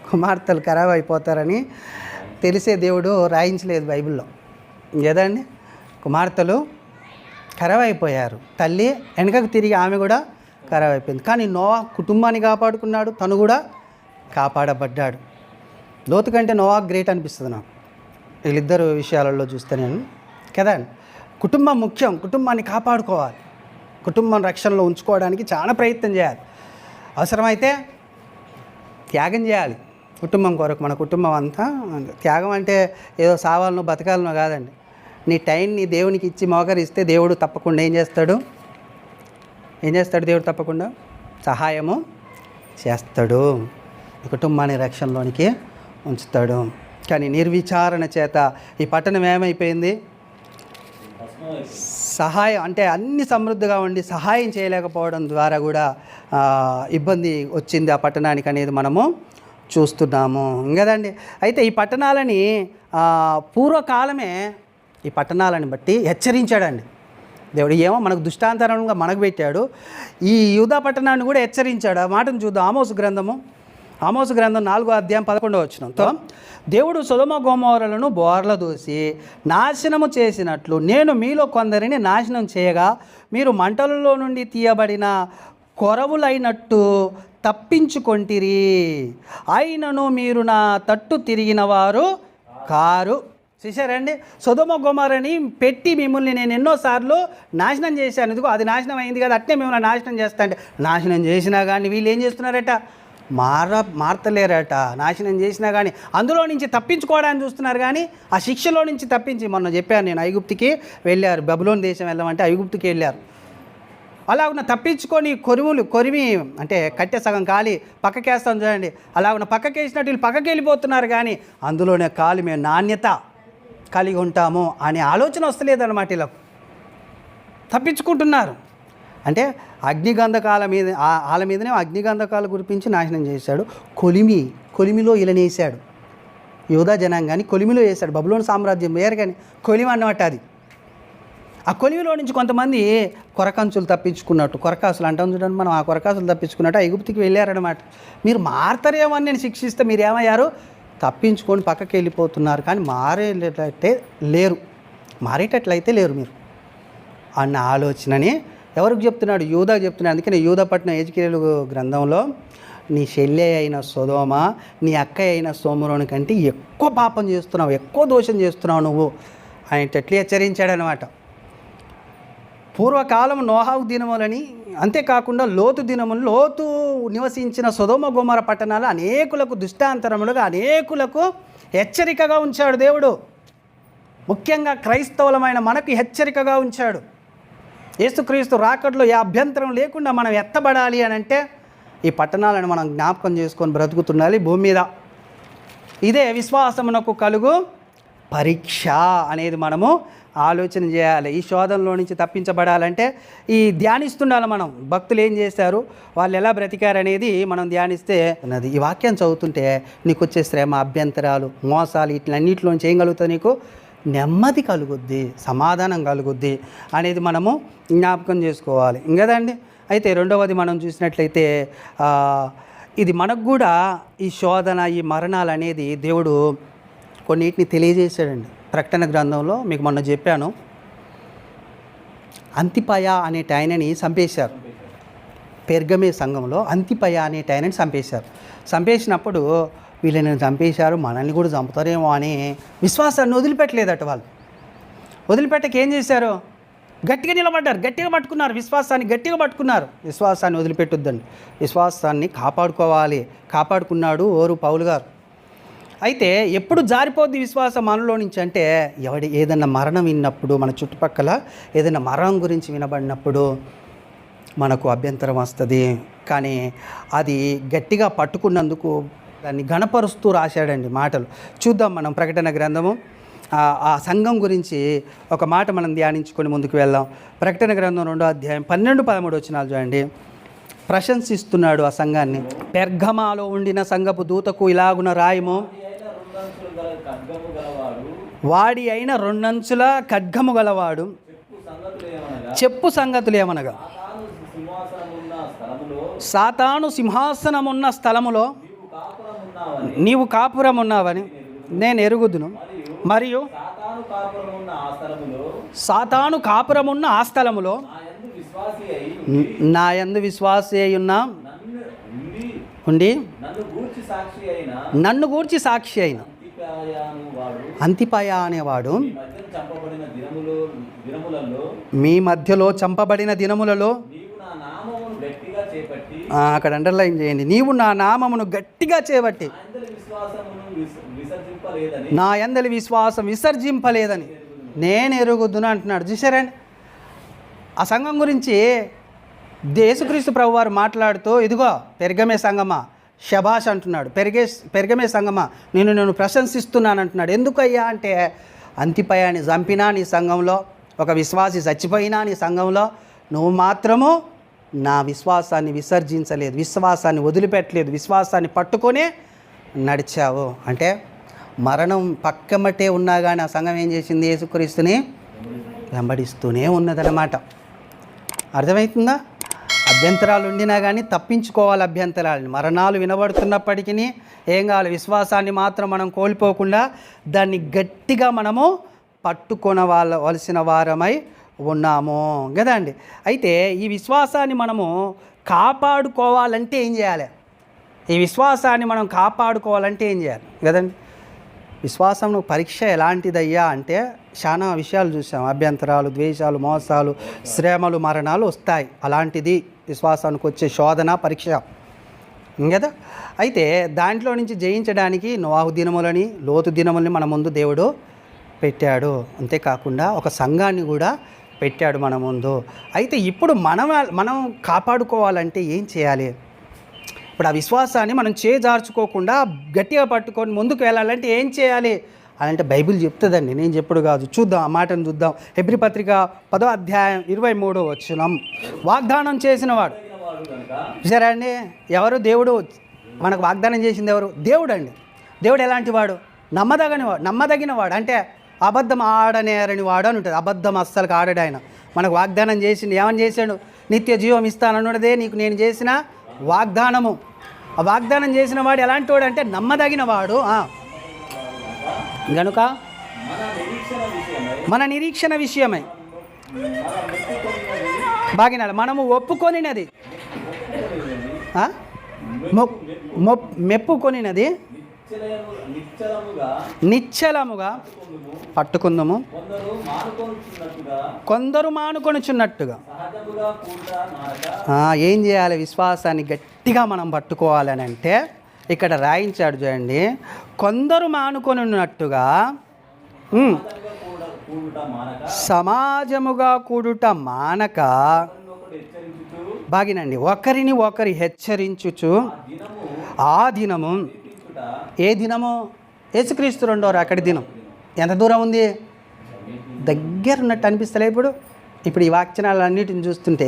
కుమార్తెలు ఖరాబ్ అయిపోతారని తెలిసే దేవుడు రాయించలేదు బైబిల్లో కదండి. కుమార్తెలు ఖరాబ్ అయిపోయారు. తల్లి వెనకకు తిరిగి ఆమె కూడా ఖరాబ్ అయిపోయింది. కానీ నోవా కుటుంబాన్ని కాపాడుకున్నాడు, తను కూడా కాపాడబడ్డాడు. లోతు కంటే నోవా గ్రేట్ అనిపిస్తుంది నాకు వీళ్ళిద్దరు విషయాలలో చూస్తే నేను కదండి. కుటుంబం ముఖ్యం. కుటుంబాన్ని కాపాడుకోవాలి. కుటుంబం రక్షణలో ఉంచుకోవడానికి చాలా ప్రయత్నం చేయాలి. అవసరమైతే త్యాగం చేయాలి కుటుంబం కొరకు. మన కుటుంబం అంతా త్యాగం అంటే ఏదో సావాలను బతకాలను కాదండి. నీ టైంని దేవునికి ఇచ్చి మోకరిస్తే దేవుడు తప్పకుండా ఏం చేస్తాడు? దేవుడు తప్పకుండా సహాయము చేస్తాడు. కుటుంబాన్ని రక్షణలోనికి ఉంచుతాడు. కానీ నిర్విచారణ చేత ఈ పట్టణం ఏమైపోయింది? సహాయం అంటే అన్ని సమృద్ధిగా ఉండి సహాయం చేయలేకపోవడం ద్వారా కూడా ఇబ్బంది వచ్చింది ఆ పట్టణానికి అనేది మనము చూస్తున్నాము కదండి. అయితే ఈ పట్టణాలని పూర్వకాలమే ఈ పట్టణాలను బట్టి హెచ్చరించాడండి దేవుడు. ఏమో మనకు దుష్టాంతరంగా మనకు పెట్టాడు. ఈ యూదా పట్టణాన్ని కూడా హెచ్చరించాడు. ఆ మాటను చూద్దాం. ఆమోసు గ్రంథం 4వ అధ్యాయం 11వ వచనంతో, దేవుడు సొదొమ గొమొర్రాలను బోర్ల దూసి నాశనము చేసినట్లు నేను మీలో కొందరిని నాశనం చేయగా మీరు మంటలలో నుండి తీయబడిన కొరవులైనట్టు తప్పించుకొంటిరి. అయినను మీరు నా తట్టు తిరిగిన వారు కారు. చూసారండి, సొదొమ గొమొర్రాని పెట్టి మిమ్మల్ని నేను ఎన్నోసార్లు నాశనం చేశాను. ఇదిగో అది నాశనం అయింది కదా, అట్నే మిమ్మల్ని నాశనం చేస్తా అంటే నాశనం చేసినా కానీ వీళ్ళు ఏం చేస్తున్నారట? మారతలేరట. నాశనం చేసినా కానీ అందులో నుంచి తప్పించుకోవడానికి చూస్తున్నారు. కానీ ఆ శిక్షలో నుంచి తప్పించి, మొన్న చెప్పాను నేను, ఐగుప్తుకి వెళ్ళారు. బబులోను దేశం వెళ్ళమంటే ఐగుప్తుకి వెళ్ళారు. అలాగున్న తప్పించుకొని కొరిమి అంటే కట్టె సగం కాలి పక్కకేస్తాం చూడండి. అలాగున్న పక్కకేసినట్టు వీళ్ళు పక్కకి వెళ్ళిపోతున్నారు. కానీ అందులోనే కాలి మేము నాణ్యత కలిగి ఉంటాము అనే ఆలోచన వస్తలేదన్నమాట. ఇలా తప్పించుకుంటున్నారు. అంటే అగ్నిగంధకాల మీద వాళ్ళ మీదనే అగ్నిగంధకాలు కురిపించి నాశనం చేశాడు. కొలిమిలో ఇలనేసాడు. యూదా జనాంగాన్ని కొలిమిలో వేశాడు. బబులోను సామ్రాజ్యం వేరు, కానీ కొలిమి అన్నమాట అది. ఆ కొలిమిలో నుంచి కొంతమంది కొరకంచులు తప్పించుకున్నట్టు, కొరకాసులు అంటాం చూడండి మనం, ఆ కొరకాసులు తప్పించుకున్నట్టు ఐగుప్తుకి వెళ్ళారనమాట. మీరు మారతారేమో అని నేను శిక్షిస్తే మీరు ఏమయ్యారు? తప్పించుకొని పక్కకి వెళ్ళిపోతున్నారు. కానీ మారేటట్లయితే లేరు మీరు అన్న ఆలోచనని ఎవరికి చెప్తున్నాడు? యూదాకు చెప్తున్నాడు. అందుకని యూదా పట్టిన ఎజికేలు గ్రంథంలో నీ చెల్లె అయిన సొదొమ, నీ అక్క అయిన సోమరోని కంటే ఎక్కువ పాపం చేస్తున్నావు, ఎక్కువ దోషం చేస్తున్నావు నువ్వు అనేటట్లు హెచ్చరించాడనమాట. పూర్వకాలం నోహావు దినములని, అంతేకాకుండా లోతు నివసించిన సొదొమ గొమొర్రా పట్టణాలు అనేకులకు దుష్టాంతరములుగా, అనేకులకు హెచ్చరికగా ఉంచాడు దేవుడు. ముఖ్యంగా క్రైస్తవులమైన మనకు హెచ్చరికగా ఉంచాడు. యేసుక్రీస్తు రాకడలో ఏ అభ్యంతరం లేకుండా మనం ఎత్తబడాలి అని అంటే ఈ పట్టణాలను మనం జ్ఞాపకం చేసుకొని బ్రతుకుతుండాలి భూమి మీద. ఇదే విశ్వాసమునకు కలుగు పరీక్ష అనేది మనము ఆలోచన చేయాలి. ఈ శోధనలో నుంచి తప్పించబడాలంటే ఈ ధ్యానిస్తుండాలి మనం. భక్తులు ఏం చేశారు, వాళ్ళు ఎలా బ్రతికారనేది మనం ధ్యానిస్తే అన్నది. ఈ వాక్యం చదువుతుంటే నీకు వచ్చే శ్రమ, అభ్యంతరాలు, మోసాలు ఇట్లన్నిటిలోంచి ఏం కలుగుతుంది? నీకు నెమ్మది కలుగుద్ది, సమాధానం కలుగుద్ది అనేది మనము జ్ఞాపకం చేసుకోవాలి. ఇంకదండి. అయితే రెండవది మనం చూసినట్లయితే ఇది మనకు కూడా ఈ శోధన, ఈ మరణాలు అనేది దేవుడు కొన్నిటిని తెలియజేశాడండి. ప్రకటన గ్రంథంలో మీకు మొన్న చెప్పాను, అంతిపయ అనేటి ఆయనని చంపేశారు. పెర్గమే సంఘంలో అంతిపయ అనేటి ఆయనని చంపేశారు. చంపేసినప్పుడు వీళ్ళని చంపేశారు, మనల్ని కూడా చంపుతారేమో అని విశ్వాసాన్ని వదిలిపెట్టలేదట. వాళ్ళు వదిలిపెట్టక ఏం చేశారు? గట్టిగా నిలబడ్డారు, గట్టిగా పట్టుకున్నారు, విశ్వాసాన్ని గట్టిగా పట్టుకున్నారు. విశ్వాసాన్ని వదిలిపెట్టొద్దండి, విశ్వాసాన్ని కాపాడుకున్నాడు పౌలు గారు. అయితే ఎప్పుడు జారిపోద్ది విశ్వాసం మనలో నుంచి అంటే, ఏదైనా మరణం విన్నప్పుడు, మన చుట్టుపక్కల ఏదైనా మరణం గురించి వినబడినప్పుడు మనకు అభ్యంతరం వస్తుంది. కానీ అది గట్టిగా పట్టుకున్నందుకు దాన్ని గణపరుస్తూ రాశాడండి మాటలు. చూద్దాం మనం ప్రకటన గ్రంథము ఆ సంఘం గురించి ఒక మాట మనం ధ్యానించుకొని ముందుకు వెళ్దాం. ప్రకటన గ్రంథం 2వ అధ్యాయం 12-13 వచనాలు చూడండి. ప్రశంసిస్తున్నాడు ఆ సంఘాన్ని. పెర్గమాలో ఉండిన సంఘపు దూతకు ఇలాగున రాయము, వాడి అయిన 2 అంచుల ఖడ్గము గలవాడు చెప్పు సంగతులు ఏమనగా, సాతాను సింహాసనమున్న స్థలములో నీవు కాపురం ఉన్నావని నేను ఎరుగుదును, మరియు సాతాను కాపురమున్న ఆ స్థలములో నా యందు విశ్వాసి అయ్యున్నా ఉండి నన్ను గూర్చి సాక్షి అయిన అంతిపయ అనేవాడు మీ మధ్యలో చంపబడిన దినములలో, అక్కడ అండర్లైన్ చేయండి, నీవు నా నామమును గట్టిగా చేపట్టి నా యందలి విశ్వాసం విసర్జింపలేదని నేను ఎరుగుదును అంటున్నాడు. చూసారండి, ఆ సంఘం గురించి యేసుక్రీస్తు ప్రభువారు మాట్లాడుతూ, ఇదిగో పెర్గమే సంఘమా శభాష్ అంటున్నాడు. పెర్గమే సంఘమా నేను ప్రశంసిస్తున్నాను అంటున్నాడు. ఎందుకయ్యా అంటే, అంతిపయాన్ని చంపినా నీ సంఘంలో, ఒక విశ్వాసి చచ్చిపోయినా నీ సంఘంలో, నువ్వు మాత్రము నా విశ్వాసాన్ని విసర్జించలేదు, విశ్వాసాన్ని వదిలిపెట్టలేదు, విశ్వాసాన్ని పట్టుకొనే నడిచావు. అంటే మరణం పక్కమటే ఉన్నా కానీ ఆ సంఘం ఏం చేసింది? యేసుక్రీస్తుని వెంబడిస్తూనే ఉన్నదన్నమాట. అర్థమవుతుందా? అభ్యంతరాలు ఉండినా కానీ తప్పించుకోవాలి అభ్యంతరాలని. మరణాలు వినబడుతున్నప్పటికీ ఏం కావాలి? విశ్వాసాన్ని మాత్రం మనం కోల్పోకుండా దాన్ని గట్టిగా మనము పట్టుకొనవలసిన వారమై ఉన్నాము కదండి. అయితే ఈ విశ్వాసాన్ని మనము కాపాడుకోవాలంటే ఏం చేయాలి? ఈ విశ్వాసాన్ని మనం కాపాడుకోవాలంటే ఏం చేయాలి కదండి? విశ్వాసం పరీక్ష ఎలాంటిదయ్యా అంటే, చాలా విషయాలు చూసాం. అభ్యంతరాలు, ద్వేషాలు, మోసాలు, శ్రమలు, మరణాలు వస్తాయి. అలాంటిది విశ్వాసానికి వచ్చే శోధన, పరీక్ష కదా. అయితే దాంట్లో నుంచి జయించడానికి నోవాహు దినములని, లోతు దినములని మన ముందు దేవుడు పెట్టాడు. అంతేకాకుండా ఒక సంఘాన్ని కూడా పెట్టాడు మన ముందు. అయితే ఇప్పుడు మనం కాపాడుకోవాలంటే ఏం చేయాలి? ఇప్పుడు ఆ విశ్వాసాన్ని మనం చేజార్చుకోకుండా గట్టిగా పట్టుకొని ముందుకు వెళ్ళాలంటే ఏం చేయాలి అంటే బైబిల్ చెప్తుందండి, నేను చెప్పుడు కాదు. చూద్దాం, ఆ మాటను చూద్దాం. హెబ్రీ పత్రిక 10వ అధ్యాయం 23వ వచనం. వాగ్దానం చేసినవాడు, సరే అండి, ఎవరు? దేవుడు. మనకు వాగ్దానం చేసింది ఎవరు? దేవుడు అండి. దేవుడు ఎలాంటి వాడు? నమ్మదగినవాడు. అంటే అబద్ధం ఆడనేరని వాడు అని ఉంటుంది. అబద్ధం అస్సలు ఆడాడు ఆయన. మనకు వాగ్దానం చేసింది. ఏమని చేశాడు? నిత్య జీవం ఇస్తానన్నదే నీకు నేను చేసిన వాగ్దానము. ఆ వాగ్దానం చేసిన వాడు ఎలాంటి వాడు అంటే నమ్మదగిన వాడు. గనుక మన నిరీక్షణ విషయమై బాగినాడు మనము ఒప్పుకొనినది, మెప్పుకొనినది నిశ్చలముగా పట్టుకుందాము. కొందరు మానుకొనుచున్నట్టుగా ఏం చేయాలి? విశ్వాసాన్ని గట్టిగా మనం పట్టుకోవాలని అంటే ఇక్కడ రాయించాడు చూడండి. కొందరు మానుకొనున్నట్టుగా సమాజముగా కూడుట మానక బాగినండి ఒకరిని ఒకరి హెచ్చరించుచు ఆ దినము, ఏ దినము? యేసుక్రీస్తు 2వ రాకడి దినం. ఎంత దూరం ఉంది? దగ్గర ఉన్నట్టు అనిపిస్తలే ఇప్పుడు ఈ వాక్యనాలన్నిటిని చూస్తుంటే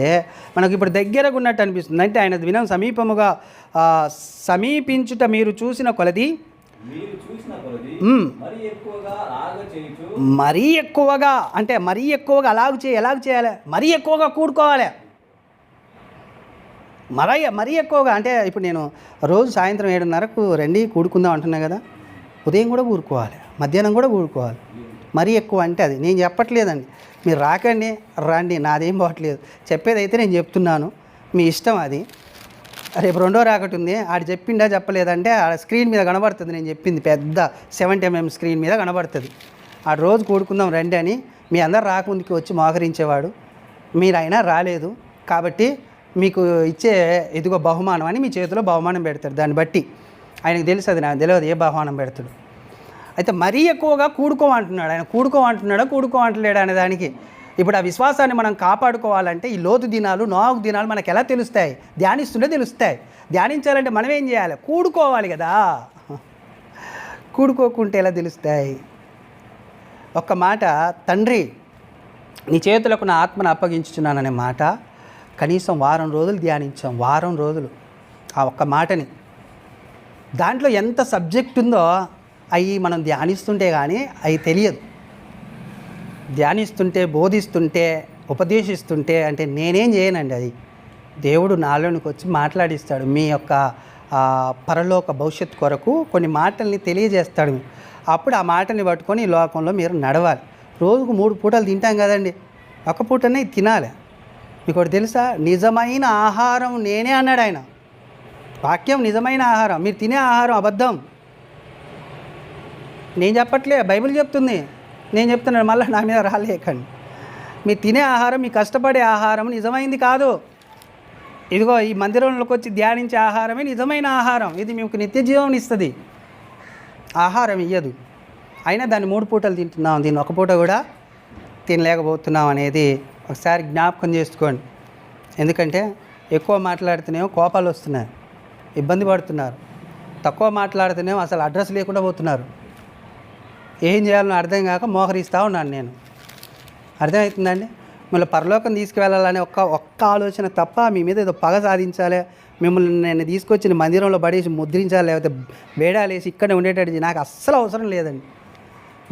మనకు ఇప్పుడు దగ్గరగా ఉన్నట్టు అనిపిస్తుంది. అంటే ఆయన దినం సమీపించుట మీరు చూసిన కొలది మరీ ఎక్కువగా, అంటే మరీ ఎక్కువగా ఎలాగ చేయాలి? మరీ ఎక్కువగా కూడుకోవాలి. మరీ ఎక్కువగా అంటే ఇప్పుడు నేను రోజు సాయంత్రం 7:30కు రండి కూడుకుందాం అంటున్నా కదా, ఉదయం కూడా కూడుకోవాలి, మధ్యాహ్నం కూడా కూడుకోవాలి. మరీ ఎక్కువ అంటే అది నేను చెప్పట్లేదండి, మీరు రాకండి రండి, నాదేం పోవట్లేదు. చెప్పేదైతే నేను చెప్తున్నాను, మీ ఇష్టం అది. రేపు రెండో రాకటి ఉంది, ఆడు చెప్పిండా చెప్పలేదంటే ఆ స్క్రీన్ మీద కనబడుతుంది, నేను చెప్పింది పెద్ద 70 mm స్క్రీన్ మీద కనబడుతుంది. ఆడు రోజు కూడుకుందాం రండి అని మీ అందరు రాకుందికి వచ్చి మోకరించేవాడు, మీరైనా రాలేదు కాబట్టి మీకు ఇచ్చే ఇదిగో బహుమానం అని మీ చేతిలో బహుమానం పెడతాడు. దాన్ని బట్టి ఆయనకు తెలుసు, అది నాకు తెలియదు ఏ బహుమానం పెడతాడు. అయితే మరీ ఎక్కువగా కూడుకోమంటున్నాడు ఆయన. కూడుకోమంటలేడా అనే దానికి ఇప్పుడు ఆ విశ్వాసాన్ని మనం కాపాడుకోవాలంటే ఈ లోతు దినాలు, నోవాహు దినాలు మనకు ఎలా తెలుస్తాయి? ధ్యానిస్తుంటే తెలుస్తాయి. ధ్యానించాలంటే మనం ఏం చేయాలి? కూడుకోవాలి కదా. కూడుకోకుంటే ఎలా తెలుస్తాయి? ఒక్క మాట, తండ్రి నీ చేతులకు నా ఆత్మను అప్పగించుచున్నాననే మాట కనీసం వారం రోజులు ధ్యానించాం. వారం రోజులు ఆ ఒక్క మాటని. దాంట్లో ఎంత సబ్జెక్ట్ ఉందో అవి మనం ధ్యానిస్తుంటే కానీ అవి తెలియదు. ధ్యానిస్తుంటే, బోధిస్తుంటే, ఉపదేశిస్తుంటే అంటే నేనేం చేయనండి, అది దేవుడు నాలోనికి వచ్చి మాట్లాడిస్తాడు. మీ యొక్క పరలోక భవిష్యత్తు కొరకు కొన్ని మాటల్ని తెలియజేస్తాడు. అప్పుడు ఆ మాటని పట్టుకొని ఈ లోకంలో మీరు నడవాలి. రోజుకు 3 పూటలు తింటాం కదండి, ఒక పూటనే తినాలి. మీకు ఒకటి తెలుసా? నిజమైన ఆహారం నేనే అన్నాడు ఆయన. వాక్యం నిజమైన ఆహారం. మీరు తినే ఆహారం అబద్ధం. నేను చెప్పట్లే, బైబిల్ చెప్తుంది. నేను చెప్తున్నాను, మళ్ళీ నా మీద రాలేకండి. మీరు తినే ఆహారం, మీ కష్టపడే ఆహారం నిజమైంది కాదు. ఇదిగో ఈ మందిరంలోకి వచ్చి ధ్యానించే ఆహారమే నిజమైన ఆహారం. ఇది మీకు నిత్య జీవం ఇస్తుంది, ఆహారం ఇయ్యదు. అయినా దాన్ని 3 పూటలు తింటున్నాం, దీన్ని ఒక పూట కూడా తినలేకపోతున్నాం అనేది ఒకసారి జ్ఞాపకం చేసుకోండి. ఎందుకంటే ఎక్కువ మాట్లాడుతూనేమో కోపాలు వస్తున్నాయి, ఇబ్బంది పడుతున్నారు. తక్కువ మాట్లాడుతూనేమో అసలు అడ్రస్ లేకుండా పోతున్నారు. ఏం చేయాలో అర్థం కాక మోహరిస్తూ ఉన్నాను నేను. అర్థమవుతుందండి? మిమ్మల్ని పరలోకం తీసుకువెళ్ళాలనే ఒక్క ఆలోచన తప్ప మీ మీద ఏదో పగ సాధించాలి, మిమ్మల్ని నేను తీసుకొచ్చి మందిరంలో పడేసి ముద్రించాలి, లేకపోతే బేడాలేసి ఇక్కడే ఉండేటట్టు నాకు అస్సలు అవసరం లేదండి.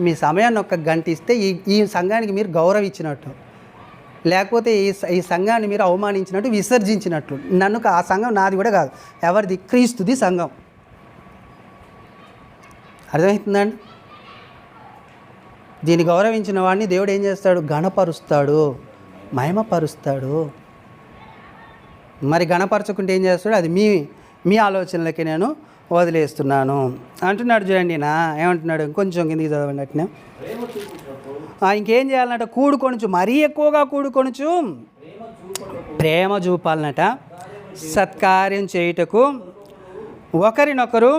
మీ సమయాన్ని 1 గంట ఇస్తే ఈ సంఘానికి మీరు గౌరవం ఇచ్చినట్టు, లేకపోతే ఈ సంఘాన్ని మీరు అవమానించినట్టు, విసర్జించినట్లు. నన్ను ఆ సంఘం నాది కూడా కాదు, ఎవరిది? క్రీస్తుది సంఘం. అర్థమవుతుందండి? దీన్ని గౌరవించిన వాడిని దేవుడు ఏం చేస్తాడు? గణపరుస్తాడు, మహిమపరుస్తాడు. మరి గణపరచుకుంటే ఏం చేస్తాడు? అది మీ ఆలోచనలకి నేను వదిలేస్తున్నాను అంటున్నాడు. చూడండి నా ఏమంటున్నాడు, కొంచెం కిందికి చదవండి అట్నే. ఇంకేం చేయాలన్నట? కూడుకొనుచు, మరీ ఎక్కువగా కూడుకొనుచు ప్రేమ చూపాలన్నట, సత్కార్యం చేయుటకు ఒకరినొకరు